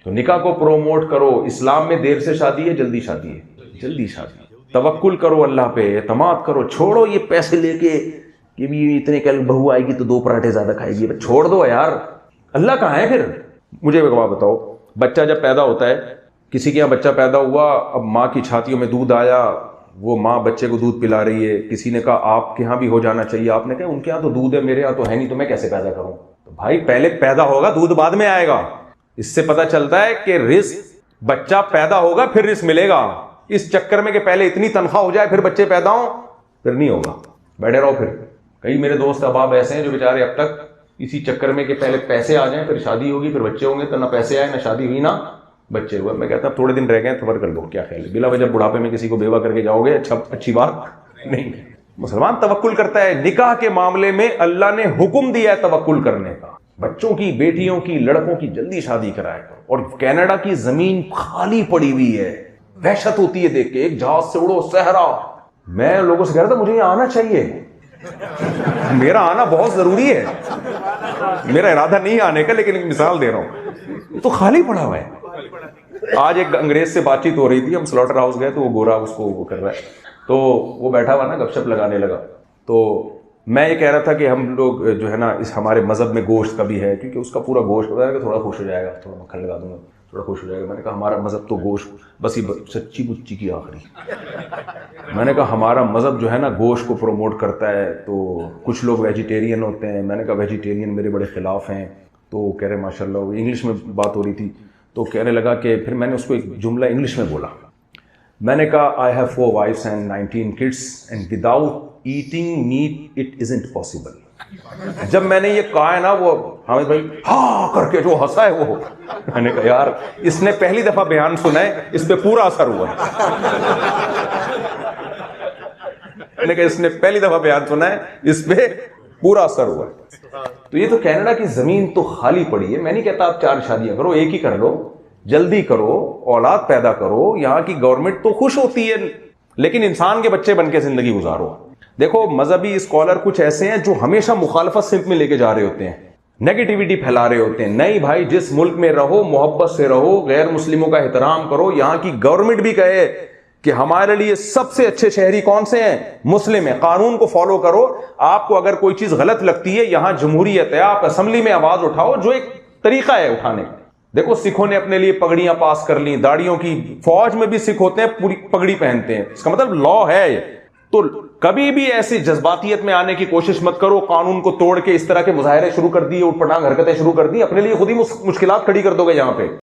[SPEAKER 1] تو نکاح کو پروموٹ کرو. اسلام میں دیر سے شادی ہے, جلدی شادی ہے, جلدی شادی. توکل کرو اللہ پہ, اعتماد کرو, چھوڑو یہ پیسے لے کے کہ بھی اتنے کل بہو آئے گی تو 2 پراٹھے زیادہ کھائے گی, چھوڑ دو یار. اللہ کہاں ہے پھر؟ مجھے ایک بات بتاؤ, بچہ جب پیدا ہوتا ہے, کسی کے یہاں بچہ پیدا ہوا, اب ماں کی چھاتیوں میں دودھ آیا, وہ ماں بچے کو دودھ پلا رہی ہے. کسی نے کہا آپ کے ہاں بھی ہو جانا چاہیے, آپ نے کہا ان کے ہاں تو دودھ ہے, میرے ہاں تو ہے نہیں, تو میں کیسے پیدا کروں؟ تو بھائی پہلے پیدا ہوگا, دودھ بعد میں آئے گا. اس سے پتہ چلتا ہے کہ رزق بچہ پیدا ہوگا پھر رزق ملے گا. اس چکر میں کہ پہلے اتنی تنخواہ ہو جائے پھر بچے پیدا ہوں, پھر نہیں ہوگا. بیٹھے رہو. پھر کئی میرے دوست احباب ایسے ہیں جو بیچارے اب تک اسی چکر میں کہ پہلے پیسے آ جائیں پھر شادی ہوگی پھر بچے ہوں گے, تو نہ پیسے آئے نہ شادی ہوئی نہ بچے ہوئے. میں کہتا ہوں تھوڑے دن رہ گئے صبر کر لو, کیا خیال ہے؟ بلا وجہ بڑھاپے میں کسی کو بیوہ کر کے جاؤ گے, اچھی بات نہیں. مسلمان توکل کرتا ہے. نکاح کے معاملے میں اللہ نے حکم دیا ہے توکل کرنے کا. بچوں کی, بیٹیوں کی, لڑکوں کی جلدی شادی کرائے. اور کینیڈا کی زمین خالی پڑی ہوئی ہے, وحشت ہوتی ہے دیکھ کے. ایک جہاز سے اڑو صحرا. میں لوگوں سے کہہ رہا تھا مجھے یہاں آنا چاہیے, میرا آنا بہت ضروری ہے. میرا ارادہ نہیں آنے کا, لیکن ایک مثال دے رہا ہوں. تو خالی پڑا ہوا ہے. آج ایک انگریز سے بات چیت ہو رہی تھی, ہم سلاٹر ہاؤس گئے تو وہ گورا اس کو وہ کر رہا ہے, تو وہ بیٹھا ہوا نا گپ شپ لگانے لگا. تو میں یہ کہہ رہا تھا کہ ہم لوگ جو ہے نا اس ہمارے مذہب میں گوشت کا بھی ہے, کیونکہ اس کا پورا گوشت ہوتا ہے کہ تھوڑا خوش ہو جائے گا, تھوڑا مکھن لگا دوں گا تھوڑا خوش ہو جائے گا. میں نے کہا ہمارا مذہب تو گوشت بس یہ سچی بچی کی آخری. میں نے کہا ہمارا مذہب جو ہے نا گوشت کو پروموٹ کرتا ہے, تو کچھ لوگ ویجیٹیرین ہوتے ہیں. میں نے کہا ویجیٹیرین میرے بڑے خلاف ہیں. تو کہہ رہے ماشاء اللہ, انگلش میں بات ہو رہی تھی, تو کہنے لگا کہ پھر میں نے اس کو ایک جملہ انگلش میں بولا. میں نے کہا I have 4 wives and 19 kids and without eating meat it isn't possible. جب میں نے یہ کہا ہے نا, وہ حامد بھائی ہاں کر کے جو ہنسا ہے وہ, میں نے کہا یار اس نے پہلی دفعہ بیان سنا ہے, اس پہ پورا اثر ہوا ہے. میں نے کہا اس نے پہلی دفعہ بیان سنا ہے, اس پہ پورا اثر ہوا ہے. تو یہ تو کینیڈا کی زمین تو خالی پڑی ہے. میں نہیں کہتا آپ 4 شادیاں کرو, ایک ہی کر لو, جلدی کرو, اولاد پیدا کرو. یہاں کی گورنمنٹ تو خوش ہوتی ہے, لیکن انسان کے بچے بن کے زندگی گزارو. دیکھو مذہبی اسکالر کچھ ایسے ہیں جو ہمیشہ مخالفت سمت میں لے کے جا رہے ہوتے ہیں, نیگیٹیوٹی پھیلا رہے ہوتے ہیں. نہیں بھائی, جس ملک میں رہو محبت سے رہو, غیر مسلموں کا احترام کرو. یہاں کی گورنمنٹ بھی کہے کہ ہمارے لیے سب سے اچھے شہری کون سے ہیں, مسلم ہیں. قانون کو فالو کرو. آپ کو اگر کوئی چیز غلط لگتی ہے, یہاں جمہوریت ہے, آپ اسمبلی میں آواز اٹھاؤ, جو ایک طریقہ ہے اٹھانے کا. دیکھو سکھوں نے اپنے لیے پگڑیاں پاس کر لی, داڑھیوں کی, فوج میں بھی سکھ ہوتے ہیں پوری پگڑی پہنتے ہیں, اس کا مطلب لا ہے. تو کبھی بھی ایسی جذباتیت میں آنے کی کوشش مت کرو. قانون کو توڑ کے اس طرح کے مظاہرے شروع کر دیے, اٹھ پٹانگ حرکتیں شروع کر دی, اپنے لیے خود ہی مشکلات کھڑی کر دو گے یہاں پہ.